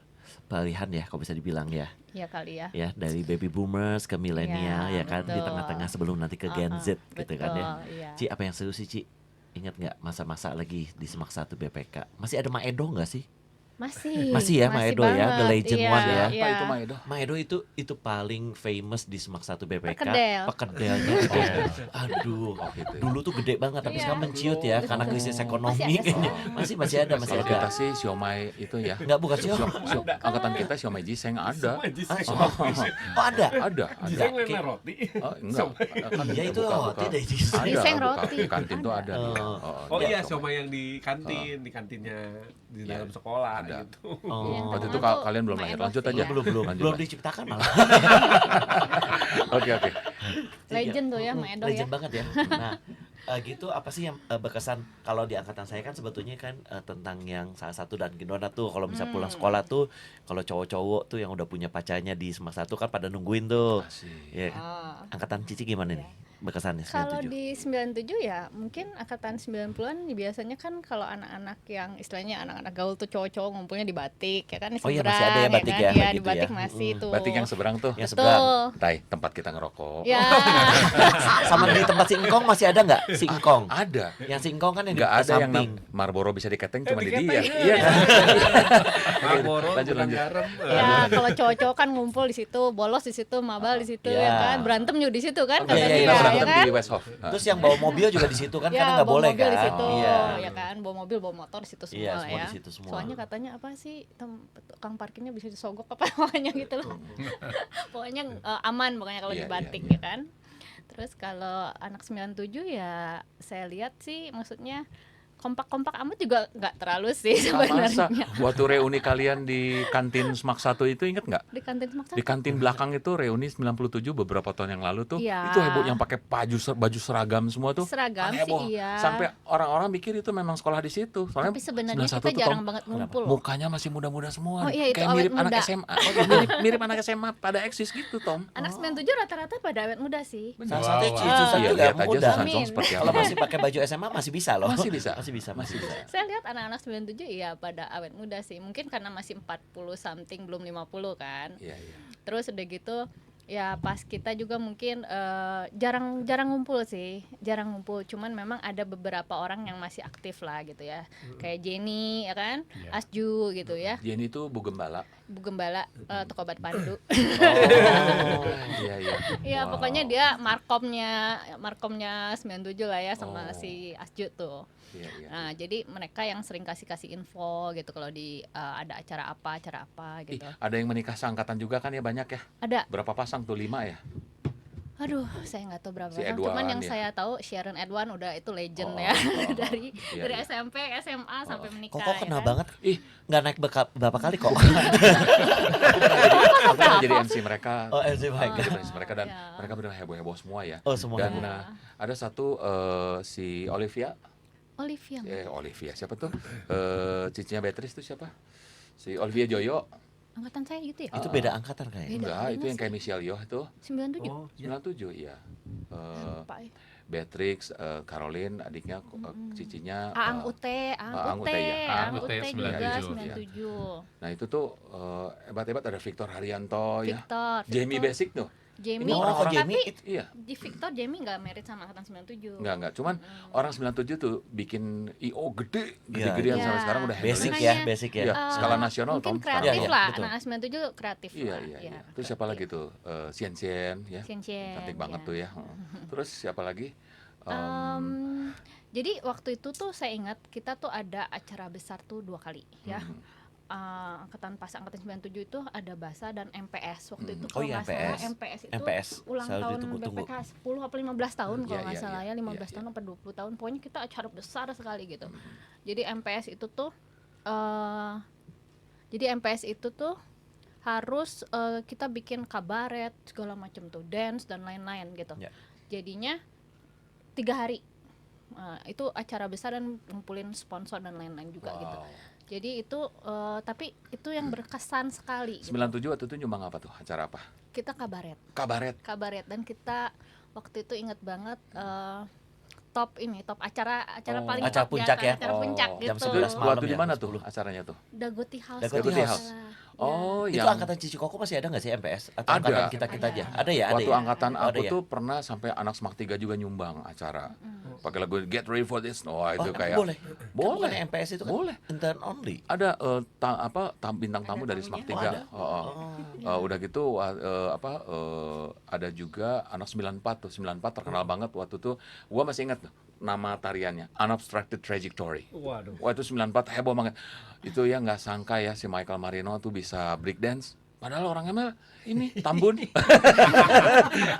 Speaker 2: peralihan ya, kalau bisa dibilang ya.
Speaker 5: Ya kali ya.
Speaker 2: Ya, dari baby boomers ke milenial ya kan, di
Speaker 5: betul.
Speaker 2: tengah-tengah sebelum nanti ke Gen Z gitu kan ya.
Speaker 5: Betul, iya.
Speaker 2: Ci, apa yang seru sih, Ci? Ingat nggak masa-masa lagi di Semak 1 BPK? Masih ada Maedo nggak sih? Masih ya, Maedo ya, the
Speaker 5: banget.
Speaker 2: legend
Speaker 5: Iya,
Speaker 2: one ya.
Speaker 1: Apa
Speaker 5: iya.
Speaker 1: itu Maedo?
Speaker 2: Maedo itu paling famous di Semak 1 BPK.
Speaker 5: Perkedel.
Speaker 2: Perkedelnya gede. Aduh,
Speaker 1: gitu ya.
Speaker 2: dulu tuh gede banget, tapi
Speaker 5: Iya.
Speaker 2: sekarang menciut ya karena krisis ekonomi.
Speaker 5: Masih ada
Speaker 2: kayaknya.
Speaker 5: sih.
Speaker 2: Masih ada, masih
Speaker 1: Kalau
Speaker 2: ada.
Speaker 1: kita sih siomay itu ya.
Speaker 2: Enggak, bukan sih.
Speaker 1: Angkatan kita siomay jiseng ada.
Speaker 2: Oh, ada.
Speaker 1: Ada.
Speaker 7: Jiseng
Speaker 2: Kayak-
Speaker 7: lena roti.
Speaker 1: Enggak. Kan
Speaker 2: Iya, itu
Speaker 1: buka-
Speaker 2: roti
Speaker 1: buka-
Speaker 2: dari jiseng.
Speaker 1: Ada,
Speaker 5: Jiseng
Speaker 1: buka-
Speaker 5: roti.
Speaker 1: di kantin tuh ada.
Speaker 2: Oh.
Speaker 1: dia.
Speaker 7: Oh
Speaker 1: dia
Speaker 7: iya,
Speaker 1: siomay.
Speaker 7: siomay yang di kantinnya di
Speaker 1: Iya.
Speaker 7: dalam sekolah
Speaker 1: Ada.
Speaker 7: gitu.
Speaker 2: Oh.
Speaker 1: Waktu itu
Speaker 5: Tengah tuh
Speaker 1: kalian belum lahir.
Speaker 5: Maedo
Speaker 1: Lanjut
Speaker 5: sih,
Speaker 1: aja.
Speaker 5: ya.
Speaker 2: belum
Speaker 1: Lanjut.
Speaker 2: diciptakan malah.
Speaker 1: Oke.
Speaker 5: Legend tuh ya Maedo ya.
Speaker 2: Legend banget ya. Nah, gitu apa sih yang berkesan kalau di angkatan saya kan sebetulnya kan tentang yang salah satu dan gimana tuh kalau bisa pulang sekolah tuh kalau cowok-cowok tuh yang udah punya pacarnya di Semak 1 kan pada nungguin tuh.
Speaker 1: Asik.
Speaker 2: Ya kan?
Speaker 5: Oh.
Speaker 2: Angkatan Cici gimana nih berkesannya
Speaker 5: Kalau
Speaker 2: 97?
Speaker 5: di 97 ya mungkin angkatan 90-an biasanya kan kalau anak-anak yang istilahnya anak-anak gaul tuh cowok-cowok ngumpulnya di batik ya kan di
Speaker 2: Oh iya,
Speaker 5: seberang
Speaker 2: masih ada ya batik
Speaker 5: kan?
Speaker 2: ya,
Speaker 5: Iya,
Speaker 2: gitu
Speaker 5: di batik
Speaker 2: ya.
Speaker 5: masih tuh.
Speaker 1: Batik yang seberang tuh.
Speaker 2: Yang
Speaker 5: Betul.
Speaker 2: sebelah.
Speaker 1: Tai, tempat kita ngerokok.
Speaker 5: Ya.
Speaker 2: Sama di tempat Singkong masih ada nggak? Singkong.
Speaker 1: Ada.
Speaker 2: Yang Singkong kan yang
Speaker 1: Nggak
Speaker 2: di
Speaker 1: ada yang
Speaker 2: samping.
Speaker 1: Marlboro bisa diketeng cuma di
Speaker 7: Diketeng,
Speaker 1: dia.
Speaker 7: iya.
Speaker 1: Iya kan?
Speaker 7: Marlboro,
Speaker 1: Lanjut,
Speaker 7: bukan
Speaker 1: lanjut.
Speaker 7: garam.
Speaker 5: Ya, kalau cowok-cowok kan ngumpul di situ, bolos di situ, mabal di situ
Speaker 2: Iya.
Speaker 5: ya kan, berantem juga di situ kan
Speaker 2: Iya,
Speaker 5: katanya
Speaker 2: iya,
Speaker 1: Kita
Speaker 2: iya.
Speaker 1: berantem
Speaker 5: ya kan?
Speaker 1: di Westhoff.
Speaker 2: Terus yang bawa mobil juga di situ kan
Speaker 5: Ya,
Speaker 2: karena nggak
Speaker 5: bawa
Speaker 2: boleh
Speaker 5: mobil
Speaker 2: kan?
Speaker 5: di situ,
Speaker 2: Iya.
Speaker 5: ya kan, bawa mobil, bawa motor di situ semua
Speaker 2: Iya,
Speaker 5: lah
Speaker 2: semua
Speaker 5: ya.
Speaker 2: di situ semua.
Speaker 5: Soalnya katanya apa sih, tukang parkirnya bisa disogok apa pokoknya gitu loh. Pokoknya aman pokoknya kalau
Speaker 1: Iya,
Speaker 5: di batik
Speaker 1: iya,
Speaker 5: ya kan. Terus kalau anak 97 ya saya lihat sih maksudnya kompak-kompak amat juga nggak terlalu sih
Speaker 1: Masa
Speaker 5: sebenarnya.
Speaker 1: waktu reuni kalian di kantin Semak 1 itu inget nggak?
Speaker 5: Di kantin Semak
Speaker 1: Di
Speaker 5: Satu.
Speaker 1: kantin belakang itu reuni 97 beberapa tahun yang lalu tuh.
Speaker 5: Iya.
Speaker 1: Itu heboh yang pakai baju seragam semua tuh.
Speaker 5: Seragam
Speaker 1: Kan
Speaker 5: sih
Speaker 1: heboh.
Speaker 5: iya.
Speaker 1: Sampai orang-orang mikir itu memang sekolah di situ. Soalnya
Speaker 5: Tapi sebenarnya
Speaker 1: 91
Speaker 5: kita
Speaker 1: tuh,
Speaker 5: jarang
Speaker 1: Tom,
Speaker 5: banget ngumpul loh.
Speaker 1: mukanya masih muda-muda semua.
Speaker 5: Oh iya, itu
Speaker 1: kayak
Speaker 5: awet
Speaker 1: mirip anak
Speaker 5: muda.
Speaker 1: SMA. Oh, iya, mirip anak SMA pada eksis gitu, Tom.
Speaker 5: Anak 97 rata-rata pada awet muda sih.
Speaker 2: Salah
Speaker 3: Wow,
Speaker 2: satu
Speaker 3: wow.
Speaker 2: Susan
Speaker 1: Iya,
Speaker 2: juga
Speaker 1: lihat aja
Speaker 2: muda.
Speaker 1: Susan Song
Speaker 5: Amin.
Speaker 1: seperti
Speaker 2: Kalau
Speaker 1: apa.
Speaker 2: masih pakai baju SMA masih bisa loh.
Speaker 1: Masih bisa.
Speaker 2: Masih bisa.
Speaker 5: Saya lihat anak-anak 97 ya pada awet muda sih. Mungkin karena masih 40 something belum 50 kan.
Speaker 1: Iya, iya.
Speaker 5: Terus udah gitu ya pas kita juga mungkin jarang ngumpul sih. Jarang ngumpul. Cuman memang ada beberapa orang yang masih aktif lah gitu ya. Kayak Jenny ya kan?
Speaker 3: Iya.
Speaker 5: Asju gitu ya.
Speaker 1: Jenny itu Bu Gembala.
Speaker 5: Bu Gembala toko obat Pandu.
Speaker 1: Oh, iya iya.
Speaker 5: Iya
Speaker 1: Wow.
Speaker 5: pokoknya dia markomnya 97 lah ya sama
Speaker 1: Oh.
Speaker 5: si Asju tuh.
Speaker 1: Iya, iya.
Speaker 5: Nah, jadi mereka yang sering kasih info gitu kalau di ada acara apa
Speaker 1: Ih,
Speaker 5: gitu.
Speaker 1: ada yang menikah seangkatan juga kan ya banyak ya?
Speaker 5: Ada.
Speaker 1: Berapa pasang tuh? 5 ya?
Speaker 5: Aduh, saya nggak tahu berapa
Speaker 1: Si
Speaker 5: orang.
Speaker 1: Edwan
Speaker 5: Cuman yang
Speaker 1: ya?
Speaker 5: saya tahu Sharon Edwan udah itu legend
Speaker 1: Oh,
Speaker 5: ya
Speaker 1: oh,
Speaker 5: dari
Speaker 1: iya,
Speaker 5: dari
Speaker 1: iya.
Speaker 5: SMP, SMA sampai menikah.
Speaker 2: Kok kenal
Speaker 5: ya kan?
Speaker 2: banget? Ih, nggak naik berapa kali kok?
Speaker 1: Aku pernah jadi MC mereka.
Speaker 2: Oh, MC
Speaker 1: Jadi
Speaker 2: mereka.
Speaker 1: MC mereka dan
Speaker 5: Iya.
Speaker 1: mereka benar heboh-heboh semua ya.
Speaker 2: Oh, semua.
Speaker 1: Dan
Speaker 5: Iya.
Speaker 1: ada satu si Olivia,
Speaker 5: Olivia.
Speaker 1: Olivia siapa tuh? Cicinya Beatrice tuh siapa? Si Olivia Joyo.
Speaker 5: Angkatan saya gitu ya?
Speaker 2: Itu beda angkatan kayaknya.
Speaker 5: Beda.
Speaker 1: Enggak,
Speaker 5: kali
Speaker 1: itu yang
Speaker 5: nggak
Speaker 1: kayak Michelle Yeoh itu
Speaker 5: 97.
Speaker 7: Oh,
Speaker 1: 97 iya.
Speaker 5: Lupa ya.
Speaker 1: Beatrix, Caroline, adiknya, cicinya.
Speaker 5: Aang
Speaker 1: eh,
Speaker 5: Ute,
Speaker 1: Aang Ute, ya.
Speaker 5: Aang
Speaker 3: Ute,
Speaker 5: Ute juga
Speaker 3: 97.
Speaker 5: 97.
Speaker 1: Nah itu tuh hebat-hebat ada Victor Haryanto ya.
Speaker 5: Victor.
Speaker 1: Jamie Basic tuh.
Speaker 5: Jamie.
Speaker 2: Ini orang
Speaker 5: tapi
Speaker 2: Jamie
Speaker 1: Iya.
Speaker 5: di Victor Jamie nggak married sama angkatan 97.
Speaker 1: Enggak. Cuman orang 97 tuh bikin IO gede,
Speaker 2: Iya,
Speaker 1: gede-gedean
Speaker 5: iya.
Speaker 1: sampai sekarang udah
Speaker 2: Basic
Speaker 1: handling.
Speaker 2: ya,
Speaker 5: Makanya,
Speaker 2: basic ya.
Speaker 1: Iya, skala nasional,
Speaker 5: mungkin
Speaker 1: Tom,
Speaker 5: kreatif
Speaker 2: sekarang.
Speaker 5: lah,
Speaker 2: Iya, betul.
Speaker 5: anak 97 kreatif
Speaker 1: Iya,
Speaker 5: lah.
Speaker 1: iya,
Speaker 5: ya,
Speaker 1: iya. Terus siapa lagi tuh? Sien ya.
Speaker 5: Sien-sien,
Speaker 1: Cantik banget
Speaker 5: ya.
Speaker 1: tuh ya. Terus siapa lagi?
Speaker 5: Jadi waktu itu tuh saya ingat kita tuh ada acara besar tuh 2 kali ya. Angkatan 97 itu ada BASA dan MPS waktu itu
Speaker 2: Oh
Speaker 5: kalau
Speaker 2: iya,
Speaker 5: nggak salah
Speaker 2: MPS.
Speaker 5: MPS itu
Speaker 2: MPS,
Speaker 5: ulang
Speaker 2: selalu
Speaker 5: tahun
Speaker 2: ditunggu-tunggu.
Speaker 5: BPK 10 atau 15 tahun kalau
Speaker 1: Iya,
Speaker 5: nggak
Speaker 1: iya,
Speaker 5: salah
Speaker 1: iya.
Speaker 5: ya 15
Speaker 1: Iya,
Speaker 5: tahun atau 20 tahun pokoknya kita acara besar sekali gitu. Jadi MPS itu tuh harus kita bikin kabaret segala macam tuh dance dan lain-lain gitu.
Speaker 2: Ya.
Speaker 5: Jadinya 3 hari itu acara besar dan ngumpulin sponsor dan lain-lain juga gitu. Jadi itu tapi itu yang berkesan sekali. Gitu.
Speaker 1: 97 waktu itu nyumbang apa tuh? Acara apa?
Speaker 5: Kita kabaret
Speaker 1: Kabaret.
Speaker 5: dan kita waktu itu inget banget top acara paling
Speaker 2: acara
Speaker 5: top
Speaker 2: puncak ya?
Speaker 5: acara puncak
Speaker 1: Oh,
Speaker 5: gitu.
Speaker 2: jam 11 malam
Speaker 1: Waktu di
Speaker 2: ya,
Speaker 1: mana
Speaker 2: 10.
Speaker 1: tuh acaranya tuh?
Speaker 5: Dagoti House.
Speaker 2: Dagoti
Speaker 1: Dagoti
Speaker 2: House.
Speaker 1: House. Oh,
Speaker 2: Itu
Speaker 1: yang
Speaker 2: angkatan Cici Koko masih ada nggak sih MPS? Atau
Speaker 1: Ada.
Speaker 2: angkatan kita aja? Ada ya? Ada
Speaker 1: waktu
Speaker 2: ya?
Speaker 1: angkatan
Speaker 2: Oh, ada
Speaker 1: aku
Speaker 2: ya?
Speaker 1: tuh pernah sampai anak Smak 3 juga nyumbang acara. Pakai lagu Get Ready for This. Oh, itu
Speaker 2: Oh,
Speaker 1: kayak
Speaker 2: boleh. Kan
Speaker 1: Boleh.
Speaker 2: bukannya MPS itu kan
Speaker 1: Boleh.
Speaker 2: intern only.
Speaker 1: Ada bintang tamu
Speaker 4: Ada
Speaker 1: dari
Speaker 4: tamunya.
Speaker 1: Smak 3. Udah gitu ada juga anak 94 tuh. 94 terkenal banget waktu itu. Gua masih ingat tuh nama tariannya, Unobstructed Trajectory.
Speaker 7: Waduh.
Speaker 1: Wah, itu 94 heboh banget. Itu ya nggak sangka ya si Michael Marino tuh bisa break dance. Padahal orangnya mah ini Tambun.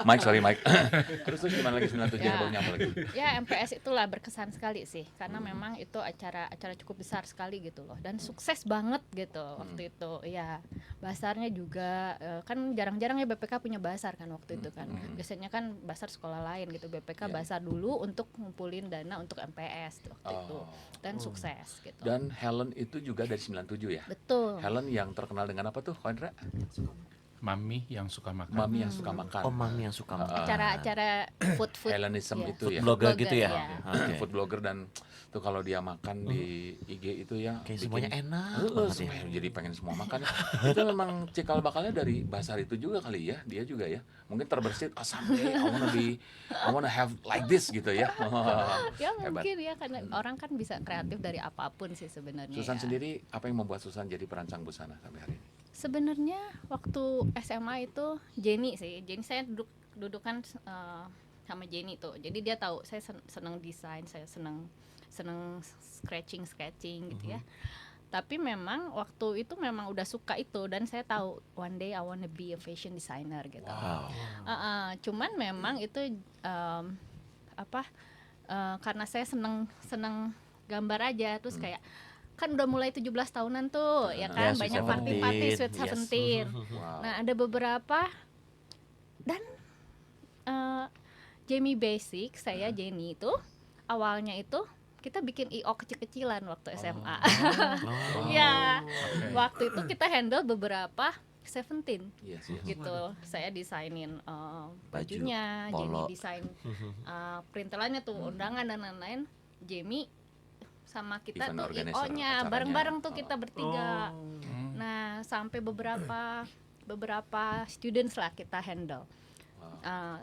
Speaker 1: Mike. terus gimana lagi 97
Speaker 5: Ya.
Speaker 1: hebohnya apa lagi?
Speaker 5: Ya MPS itulah berkesan sekali sih karena memang itu acara cukup besar sekali gitu loh dan sukses banget gitu waktu itu. Ya basarnya juga kan jarang-jarang ya BPK punya basar kan waktu itu kan. Biasanya kan basar sekolah lain gitu. BPK basar dulu untuk ngumpulin dana untuk MPS waktu itu dan sukses gitu.
Speaker 1: Dan Helen itu juga dari 97 ya?
Speaker 5: Betul.
Speaker 1: Helen yang terkenal dengan apa tuh, Kondra?
Speaker 3: Mami yang suka makan.
Speaker 1: Mami yang suka makan.
Speaker 2: Oh, Mami yang suka makan.
Speaker 5: Acara food
Speaker 1: Helenism
Speaker 5: ya.
Speaker 1: itu ya.
Speaker 2: Food blogger gitu ya?
Speaker 5: ya.
Speaker 2: Oke.
Speaker 1: Food blogger dan tuh kalau dia makan di IG itu ya
Speaker 2: Kayak
Speaker 1: bikin-
Speaker 2: semuanya enak
Speaker 1: Heeh,
Speaker 2: banget ya.
Speaker 1: semuanya jadi pengen semua makan. Itu memang cikal bakalnya dari basar itu juga kali ya, dia juga ya. Mungkin terbersit, someday I wanna have like this gitu ya.
Speaker 5: Ya
Speaker 1: Hebat.
Speaker 5: mungkin ya karena orang kan bisa kreatif dari apapun sih sebenarnya.
Speaker 1: Susan
Speaker 5: ya.
Speaker 1: sendiri apa yang membuat Susan jadi perancang busana sampai hari ini?
Speaker 5: Sebenarnya waktu SMA itu Jenny sih. Jenny saya dudukan sama Jenny tuh. Jadi dia tahu saya senang desain, saya senang scratching gitu ya. Tapi memang waktu itu memang udah suka itu dan saya tahu one day I wanna be a fashion designer gitu. Cuman memang itu karena saya senang gambar aja terus kayak kan udah mulai 17 tahunan tuh ya kan
Speaker 2: Ya, Sweet
Speaker 5: banyak party-party
Speaker 2: Seventeen,
Speaker 5: Sweet
Speaker 2: yes.
Speaker 5: Seventeen.
Speaker 1: Wow.
Speaker 5: Nah ada beberapa dan Jamie Basic saya Jenny itu awalnya itu kita bikin IO kecil-kecilan waktu SMA. Ya waktu itu kita handle beberapa Seventeen
Speaker 1: Yes.
Speaker 5: gitu. Saya desainin bajunya,
Speaker 2: polo.
Speaker 5: Jamie desain perintelannya tuh undangan dan lain-lain. Jamie sama kita
Speaker 1: Event
Speaker 5: tuh
Speaker 1: organizer
Speaker 5: IO-nya
Speaker 1: acaranya.
Speaker 5: bareng-bareng tuh kita bertiga. Nah sampai beberapa students lah kita handle.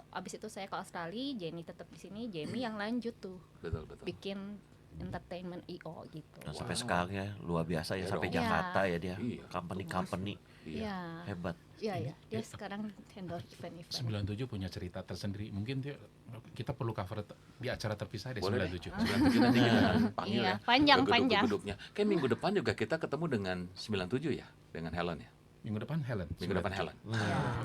Speaker 5: Abis itu saya ke Australia, Jenny tetap di sini, Jamie yang lanjut tuh
Speaker 1: Betul.
Speaker 5: bikin entertainment IO gitu.
Speaker 2: Dan sampai sekarang ya luar biasa ya,
Speaker 1: Ya
Speaker 2: sampai
Speaker 1: dong.
Speaker 2: Jakarta ya dia.
Speaker 1: Iya.
Speaker 2: Company
Speaker 5: Iya.
Speaker 2: hebat.
Speaker 5: Iya. Dia sekarang handle event-event.
Speaker 3: 97 punya cerita tersendiri. Mungkin kita perlu cover di acara terpisah deh
Speaker 1: Boleh deh.
Speaker 3: 97.
Speaker 1: 97 nanti kita akan panggil
Speaker 5: Iya,
Speaker 1: ya.
Speaker 5: panjang.
Speaker 1: Geduk-geduknya. Kayak minggu depan juga kita ketemu dengan 97 ya, dengan Helen ya.
Speaker 3: Minggu depan Helen.
Speaker 1: Minggu depan Helen.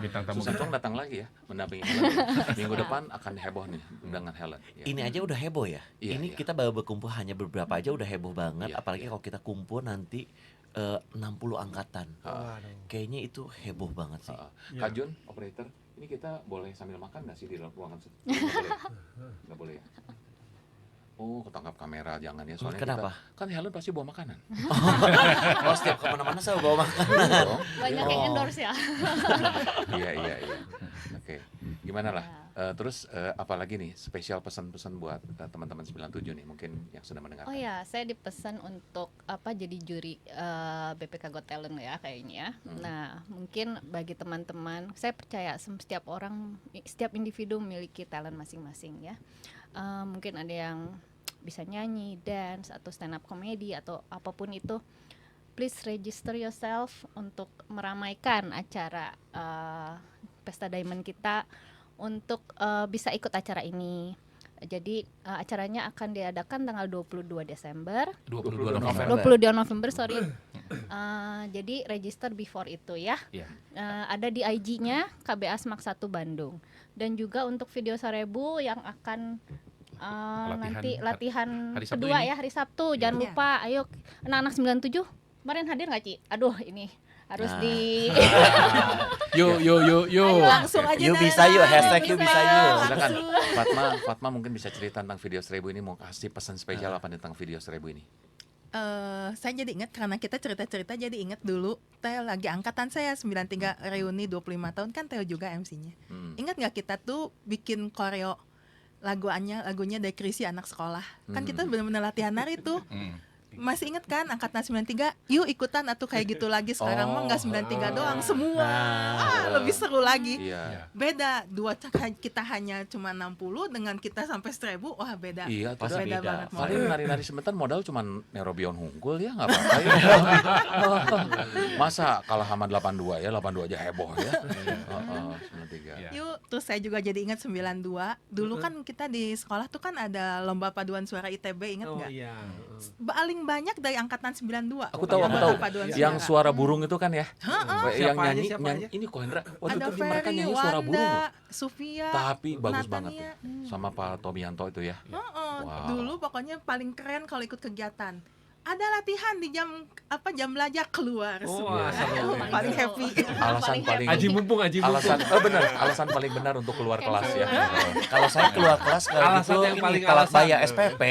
Speaker 3: Bintang tamu
Speaker 1: Susan
Speaker 3: kita.
Speaker 1: Chong datang lagi ya, mendampingi Helen. Minggu depan akan heboh nih dengan Helen. Ya.
Speaker 2: Ini aja udah heboh ya.
Speaker 1: Iya,
Speaker 2: Ini
Speaker 1: iya.
Speaker 2: kita baru berkumpul hanya beberapa aja udah heboh banget.
Speaker 1: Iya,
Speaker 2: Apalagi
Speaker 1: iya.
Speaker 2: kalau kita kumpul nanti 60 angkatan.
Speaker 7: Waduh.
Speaker 2: Kayaknya itu heboh banget sih.
Speaker 1: Kak Jun, operator, ini kita boleh sambil makan nggak sih di ruangan? Nggak boleh ya? Oh, ketangkap kamera jangan ya. Soalnya
Speaker 2: Kenapa?
Speaker 1: kita, kan Helen pasti bawa makanan.
Speaker 2: Oh, setiap kemana-mana saya bawa makanan.
Speaker 1: Dong.
Speaker 5: Banyak yang endorse ya.
Speaker 1: Iya. Oke, gimana lah? Terus apalagi nih spesial pesan-pesan buat teman-teman 97 nih mungkin yang sudah mendengarkan.
Speaker 5: Oh ya, saya dipesan untuk jadi juri BPK Got Talent ya kayaknya. Nah, mungkin bagi teman-teman, saya percaya setiap orang, setiap individu memiliki talent masing-masing ya. Mungkin ada yang bisa nyanyi, dance atau stand up comedy atau apapun itu. Please register yourself untuk meramaikan acara Pesta Diamond kita untuk bisa ikut acara ini. Jadi acaranya akan diadakan tanggal 22 Desember.
Speaker 3: 22 November.
Speaker 5: 22 November, sorry. Jadi register before itu ya.
Speaker 3: Iya.
Speaker 5: Ada di IG-nya KBA Smak 1 Bandung. Dan juga untuk video 1000 yang akan nanti latihan
Speaker 3: hari Sabtu
Speaker 5: kedua
Speaker 3: ini.
Speaker 5: ya, hari Sabtu. Jangan lupa, ayo anak-anak 97 kemarin hadir nggak Ci? Aduh ini harus di
Speaker 3: Yo.
Speaker 4: Langsung aja
Speaker 2: You
Speaker 4: Nana.
Speaker 2: bisa yuk, hashtag you bisa yuk.
Speaker 1: Silakan, Fatma mungkin bisa cerita tentang video 1000 ini, mau kasih pesan spesial apa tentang video 1000 ini?
Speaker 4: Saya jadi ingat karena kita cerita-cerita jadi ingat dulu Theo lagi angkatan saya 93 reuni 25 tahun kan Theo juga MC-nya. Ingat nggak kita tuh bikin koreo lagunya dari Krisi anak sekolah. Kan kita benar-benar latihan nari tuh. masih inget kan angkatan 93, yuk ikutan atau kayak gitu lagi. Sekarang mah nggak 93 doang semua. Lebih seru lagi.
Speaker 1: Iya.
Speaker 4: Beda, kita hanya cuma 60 dengan kita sampai 1000, wah beda.
Speaker 1: Iya,
Speaker 2: Pasti
Speaker 4: beda
Speaker 2: beda.
Speaker 4: banget.
Speaker 1: paling
Speaker 4: model.
Speaker 1: nari-nari sebentar modal cuman Nerobion Hungkul ya nggak apa-apa ya. Masa kalah sama 82 ya, 82 aja heboh ya. Heeh, 93.
Speaker 3: Iya.
Speaker 4: Yuk, terus saya juga jadi ingat 92. Dulu kan kita di sekolah tuh kan ada lomba paduan suara ITB, ingat
Speaker 7: Oh
Speaker 4: nggak?
Speaker 7: iya.
Speaker 4: Paling banyak dari angkatan 92.
Speaker 1: Aku tahu,
Speaker 4: Lomba
Speaker 1: aku tahu.
Speaker 4: paduan
Speaker 1: Yang suara burung itu kan ya. Yang
Speaker 7: Siapa aja,
Speaker 1: nyanyi,
Speaker 7: siapa
Speaker 1: nyanyi
Speaker 7: aja?
Speaker 1: ini Kohendra. Waktu
Speaker 4: Ada
Speaker 1: itu mereka
Speaker 4: Ferry,
Speaker 1: nyanyi suara burung loh.
Speaker 4: Wanda, Sufia,
Speaker 1: Tapi bagus banget
Speaker 4: Natania.
Speaker 1: ya. Sama Pak Tomianto itu ya.
Speaker 4: Heeh,
Speaker 1: Wow.
Speaker 4: Dulu pokoknya paling keren kalau ikut kegiatan. Ada latihan di jam belajar keluar
Speaker 7: Oh,
Speaker 4: semua.
Speaker 7: seru.
Speaker 4: Paling happy.
Speaker 1: Alasan paling
Speaker 7: Aji mumpung.
Speaker 1: benar, alasan paling benar untuk keluar kelas ya.
Speaker 2: Kalau saya keluar kelas kalau
Speaker 7: Alasan
Speaker 2: gitu
Speaker 7: yang
Speaker 2: ini
Speaker 7: paling
Speaker 2: telat
Speaker 7: alasan.
Speaker 2: bayar SPP.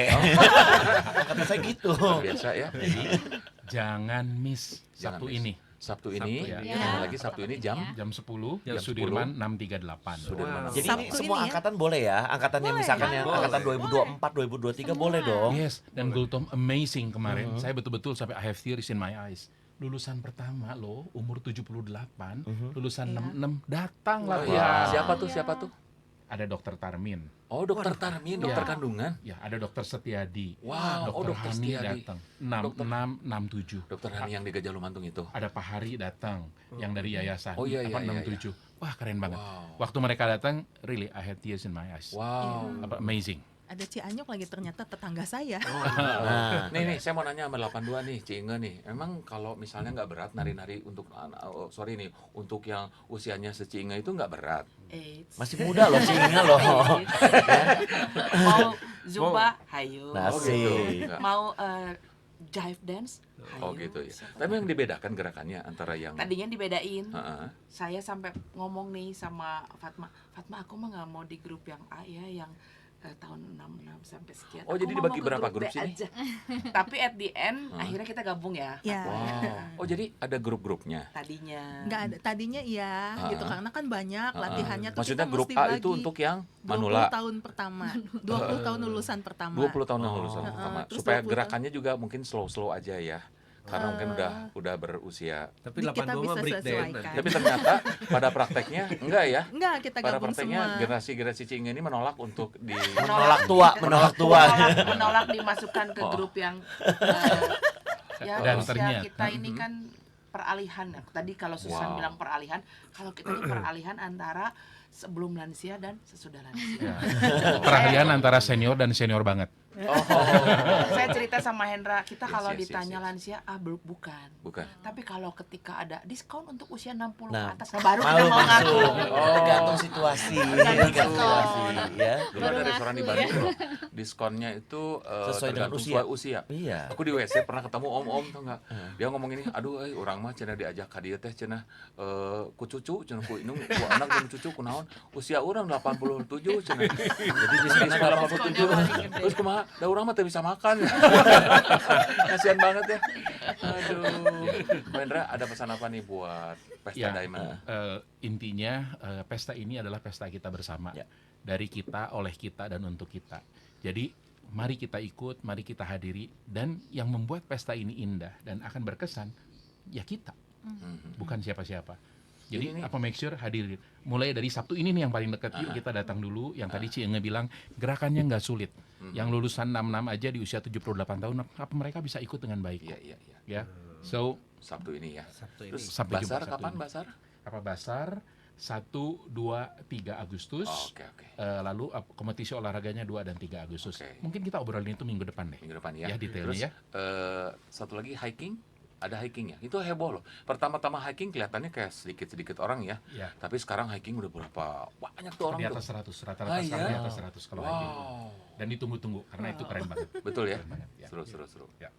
Speaker 2: Kata saya gitu.
Speaker 1: Biasa ya.
Speaker 3: Jangan miss
Speaker 1: Jangan
Speaker 3: Sabtu
Speaker 1: miss.
Speaker 3: ini.
Speaker 1: Sabtu ini,
Speaker 3: Sabtu,
Speaker 5: ya.
Speaker 1: sekali lagi Sabtu ini jam
Speaker 3: Jam 10
Speaker 1: Jam
Speaker 3: Sudirman 638.
Speaker 1: Sudirman.
Speaker 7: Wow.
Speaker 2: Jadi ini
Speaker 4: Sabtu
Speaker 2: semua
Speaker 4: ini ya?
Speaker 2: angkatan boleh ya? Angkatan yang
Speaker 4: Boleh.
Speaker 2: misalkan yang
Speaker 7: Boleh.
Speaker 2: angkatan 2024, 2023 boleh dong.
Speaker 3: Yes, dan Gultom amazing kemarin. Saya betul-betul sampai I have tears in my eyes. Lulusan pertama loh, umur 78, lulusan
Speaker 4: Iya.
Speaker 3: 66 datang
Speaker 1: Wah,
Speaker 3: latihan.
Speaker 1: siapa tuh?
Speaker 3: Ada Dokter Tarmin.
Speaker 1: Oh, dokter Tarmin, dokter
Speaker 3: Iya.
Speaker 1: kandungan.
Speaker 3: Ya, ada Dokter Setiadi.
Speaker 1: Wow,
Speaker 3: Dokter Hani
Speaker 1: Setiadi.
Speaker 3: datang.
Speaker 1: Dokter-
Speaker 3: 6667.
Speaker 1: Dokter Hani yang di Gajah Lumantung itu.
Speaker 3: Ada Pak Hari datang yang dari yayasan.
Speaker 1: Oh, iya, iya, iya,
Speaker 3: 67. Wah, keren banget.
Speaker 1: Wow.
Speaker 3: Waktu mereka datang, really I had tears in my eyes.
Speaker 1: Wow.
Speaker 3: Amazing.
Speaker 4: Ada Cianyok lagi, ternyata tetangga saya.
Speaker 2: Nah,
Speaker 1: Nih, saya mau nanya sama 82 nih, Ci Inge nih. Emang kalau misalnya nggak berat nari-nari untuk untuk yang usianya se Ci Inge itu nggak berat?
Speaker 8: AIDS.
Speaker 2: masih muda loh singa loh.
Speaker 8: Mau Zumba, hayo.
Speaker 2: Asik.
Speaker 1: Nggak.
Speaker 8: Mau jive dance,
Speaker 1: Oh
Speaker 8: hayo.
Speaker 1: gitu ya. Tapi yang dibedakan gerakannya antara yang
Speaker 8: Tadinya dibedain.
Speaker 1: Heeh.
Speaker 8: Saya sampai ngomong nih sama Fatma, aku mah nggak mau di grup yang A ya, yang tahun 66 sampai sekian.
Speaker 1: Oh,
Speaker 8: Aku
Speaker 1: jadi
Speaker 8: mah
Speaker 1: dibagi
Speaker 8: mau ke
Speaker 1: berapa
Speaker 8: B
Speaker 1: grup sini?
Speaker 8: aja. Tapi at the end akhirnya kita gabung ya.
Speaker 4: Ya.
Speaker 1: Wow. Oh, jadi ada grup-grupnya.
Speaker 8: Tadinya.
Speaker 4: Nggak ada, tadinya iya gitu, karena kan banyak latihannya tuh.
Speaker 1: Maksudnya
Speaker 4: kita
Speaker 1: grup
Speaker 4: mesti
Speaker 1: A
Speaker 4: bagi
Speaker 1: itu untuk yang
Speaker 4: 20
Speaker 1: manula.
Speaker 4: tahun pertama, 20 tahun lulusan pertama.
Speaker 1: 20 tahun yang lulusan pertama.
Speaker 4: Terus
Speaker 1: Supaya
Speaker 4: 20
Speaker 1: gerakannya juga mungkin slow-slow aja ya. Karena mungkin udah berusia.
Speaker 7: Tapi
Speaker 4: Kita
Speaker 7: 82
Speaker 4: bisa
Speaker 7: mah break dance.
Speaker 4: sesuaikan.
Speaker 1: Tapi ternyata pada prakteknya enggak ya.
Speaker 4: Enggak, kita
Speaker 1: Pada
Speaker 4: gabung
Speaker 1: prakteknya
Speaker 4: semua.
Speaker 1: generasi Ci Inge ini menolak untuk di
Speaker 2: Menolak tua.
Speaker 8: menolak dimasukkan ke
Speaker 1: Oh.
Speaker 8: grup yang ya
Speaker 3: Dan
Speaker 8: usia
Speaker 3: ternyata.
Speaker 8: kita ini kan peralihan. Tadi kalau Susan
Speaker 1: Wow.
Speaker 8: bilang peralihan, kalau kita ini peralihan antara sebelum lansia dan sesudah lansia.
Speaker 3: Ya. Peralihan antara senior dan senior banget.
Speaker 8: Saya cerita sama Hendra, kita kalau
Speaker 1: Yes, yes,
Speaker 8: ditanya
Speaker 1: yes, yes.
Speaker 8: lansia, bukan.
Speaker 1: bukan.
Speaker 8: Tapi kalau ketika ada diskon untuk usia 60
Speaker 2: Nah,
Speaker 8: ke atas, baru kita
Speaker 2: Malu
Speaker 8: mau ngaku.
Speaker 2: Tergantung situasi. Tergantung situasi ya.
Speaker 1: Dulu ada restoran di Bandung loh. Diskonnya itu
Speaker 2: Sesuai dengan
Speaker 1: tergantung
Speaker 2: usia.
Speaker 1: usia.
Speaker 2: Iya.
Speaker 1: Aku di WC pernah ketemu om-om tuh enggak. Dia ngomong ini, aduh urang mah cenah diajak ka dieu teh cenah ku cucu cenah ku indung ku anak jeung cucu kunaon usia urang 87 cenah. Jadi di sana 87. Terus kumaha? Da urang mah teu bisa makan. Kasihan banget ya. Aduh. Wendra, ada pesan apa nih buat Pesta
Speaker 3: Ya,
Speaker 1: Diamond?
Speaker 3: intinya pesta ini adalah pesta kita bersama.
Speaker 2: Ya.
Speaker 3: Dari kita, oleh kita, dan untuk kita. Jadi mari kita ikut, mari kita hadiri. Dan yang membuat pesta ini indah dan akan berkesan, ya kita. Bukan siapa-siapa. Jadi
Speaker 1: Ini-
Speaker 3: make sure hadirin. Mulai dari Sabtu ini nih yang paling dekat, yuk kita datang dulu. Yang tadi Ci Enge bilang, gerakannya nggak sulit. Yang lulusan 66 aja di usia 78 tahun, apa mereka bisa ikut dengan baik
Speaker 1: Iya,
Speaker 3: kok.
Speaker 1: iya, iya.
Speaker 3: Ya, so
Speaker 1: Sabtu ini ya.
Speaker 7: Sabtu ini.
Speaker 1: Terus
Speaker 3: Sampai jumpa
Speaker 1: Basar
Speaker 3: Sabtu
Speaker 1: kapan
Speaker 3: ini.
Speaker 1: Basar?
Speaker 3: apa Basar 1, 2, 3 Agustus.
Speaker 1: Oh, oke, oke.
Speaker 3: Lalu kompetisi olahraganya 2 dan 3 Agustus.
Speaker 1: Oke.
Speaker 3: Mungkin kita obrolin itu minggu depan deh.
Speaker 1: Minggu depan ya.
Speaker 3: Ya, detailnya
Speaker 1: Terus
Speaker 3: ya.
Speaker 1: satu lagi hiking, ada hiking ya. Itu heboh loh. Pertama-tama hiking kelihatannya kayak sedikit-sedikit orang ya.
Speaker 3: Ya.
Speaker 1: Tapi sekarang hiking udah berapa banyak tuh orang
Speaker 3: Di
Speaker 1: tuh.
Speaker 3: atas 100, rata-rata
Speaker 1: Ah,
Speaker 3: sekarang
Speaker 1: iya?
Speaker 3: di atas 100 kalau hiking.
Speaker 1: Wow.
Speaker 3: Dan ditunggu-tunggu karena itu keren banget.
Speaker 1: Betul ya.
Speaker 3: Keren banget, ya.
Speaker 1: Seru.
Speaker 3: Ya.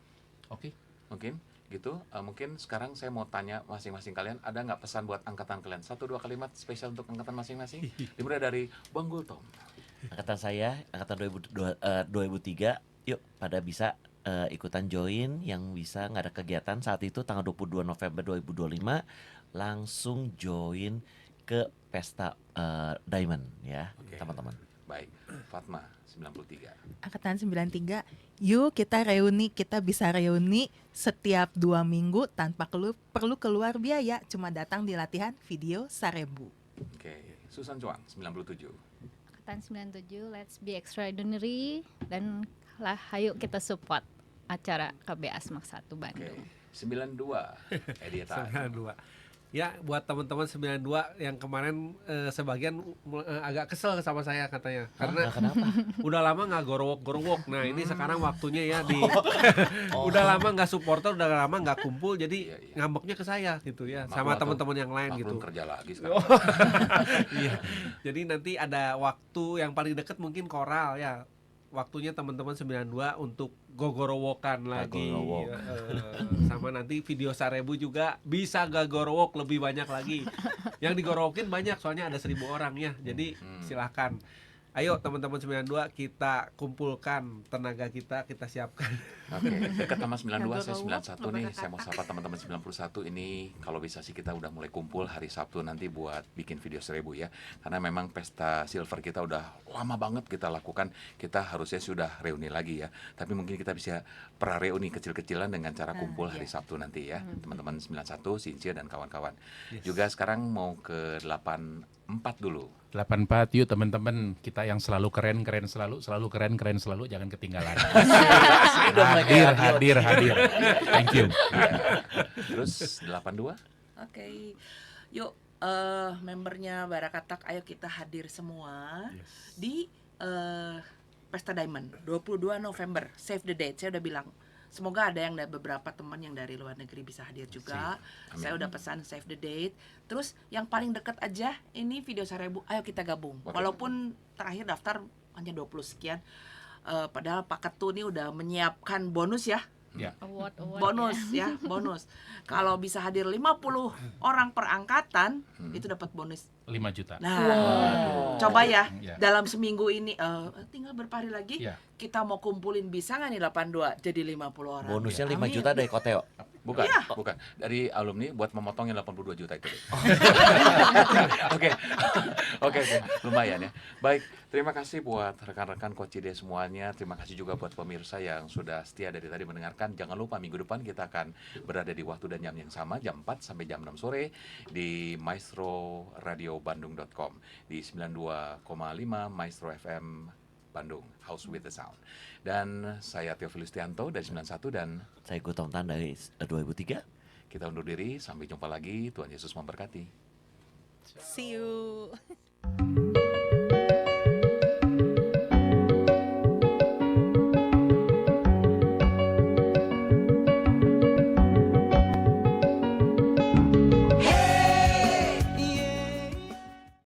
Speaker 3: Oke.
Speaker 1: Mungkin gitu. Mungkin sekarang saya mau tanya masing-masing kalian, ada nggak pesan buat angkatan kalian? 1-2 kalimat spesial untuk angkatan masing-masing. Dimulai dari Bang Gultom.
Speaker 2: Angkatan saya, angkatan 2003, yuk pada bisa ikutan join yang bisa nggak ada kegiatan saat itu tanggal 22 November 2025 langsung join ke Pesta Diamond ya
Speaker 1: Oke.
Speaker 2: teman-teman.
Speaker 1: Baik, Fatma 93.
Speaker 4: Angkatan 93, yuk kita reuni, kita bisa reuni setiap 2 minggu tanpa perlu keluar biaya, cuma datang di latihan video 1000.
Speaker 1: Oke, Susan Chuang 97.
Speaker 5: Angkatan 97, let's be extraordinary dan lah ayo kita support acara KBA Smak 1
Speaker 1: Oke,
Speaker 5: Bandung.
Speaker 1: 92. Edieta.
Speaker 7: 92. Ya, buat teman-teman 92 yang kemarin sebagian agak kesel sama saya katanya. Karena udah lama nggak gorowok-gorowok. Nah, ini sekarang waktunya ya di udah lama nggak supporter, udah lama nggak kumpul, jadi ngambeknya ke saya gitu ya, sama teman-teman yang lain gitu.
Speaker 1: Kerja lagi sekarang.
Speaker 7: Iya. Jadi nanti ada waktu yang paling dekat mungkin koral ya. Waktunya teman-teman 92 untuk gogorowokan lagi.
Speaker 2: Gogorowok.
Speaker 7: Sama nanti video 1000 juga bisa gogorowok lebih banyak lagi. Yang digorowokin banyak soalnya ada 1000 orang ya. Jadi silahkan. Ayo teman-teman 92 kita kumpulkan tenaga kita siapkan.
Speaker 1: Oke, dekat sama 92, saya 91 nih. Saya mau sapa teman-teman 91 ini. Kalau bisa sih kita udah mulai kumpul hari Sabtu nanti buat bikin video 1000 ya. Karena memang pesta silver kita udah lama banget kita lakukan. Kita harusnya sudah reuni lagi ya. Tapi mungkin kita bisa pra-reuni kecil-kecilan dengan cara kumpul hari Sabtu nanti ya. Teman-teman 91, Sincia dan kawan-kawan. Juga sekarang mau ke 84 dulu.
Speaker 3: 84 yuk teman-teman, kita yang selalu keren selalu keren selalu, jangan ketinggalan. hadir. Thank you.
Speaker 1: Terus 82?
Speaker 8: Oke. Yuk membernya Barakatak, ayo kita hadir semua di Pesta Diamond 22 November. Save the date. Saya udah bilang. Semoga ada yang beberapa teman yang dari luar negeri bisa hadir juga. Saya udah pesan save the date. Terus yang paling dekat aja ini video 1000, ayo kita gabung. Walaupun terakhir daftar hanya 20 sekian. Padahal Pak Ketu ini udah menyiapkan bonus ya.
Speaker 5: Award
Speaker 8: Bonus ya, bonus. Kalau bisa hadir 50 orang per angkatan, itu dapat bonus
Speaker 3: 5 juta.
Speaker 8: Nah, coba ya,
Speaker 3: Ya.
Speaker 8: dalam seminggu ini tinggal berapa hari lagi
Speaker 3: Ya.
Speaker 8: kita mau kumpulin, bisa nggak nih 82 jadi 50 orang.
Speaker 2: Bonusnya 5
Speaker 8: Amin.
Speaker 2: juta dari Koteo.
Speaker 1: Bukan, bukan. Dari alumni buat memotong yang 82 juta itu. Oke. Oke, lumayan ya. Baik, terima kasih buat rekan-rekan Coach Cide semuanya. Terima kasih juga buat pemirsa yang sudah setia dari tadi mendengarkan. Jangan lupa minggu depan kita akan berada di waktu dan jam yang sama, jam 4 sampai jam 6 sore di maestroradiobandung.com di 92,5 Maestro FM Bandung, House with the Sound. Dan saya Tio Filistianto dari 91 dan
Speaker 2: Saya Gutong Tan dari 2003.
Speaker 1: kita undur diri. Sampai jumpa lagi. Tuhan Yesus memberkati.
Speaker 4: See you.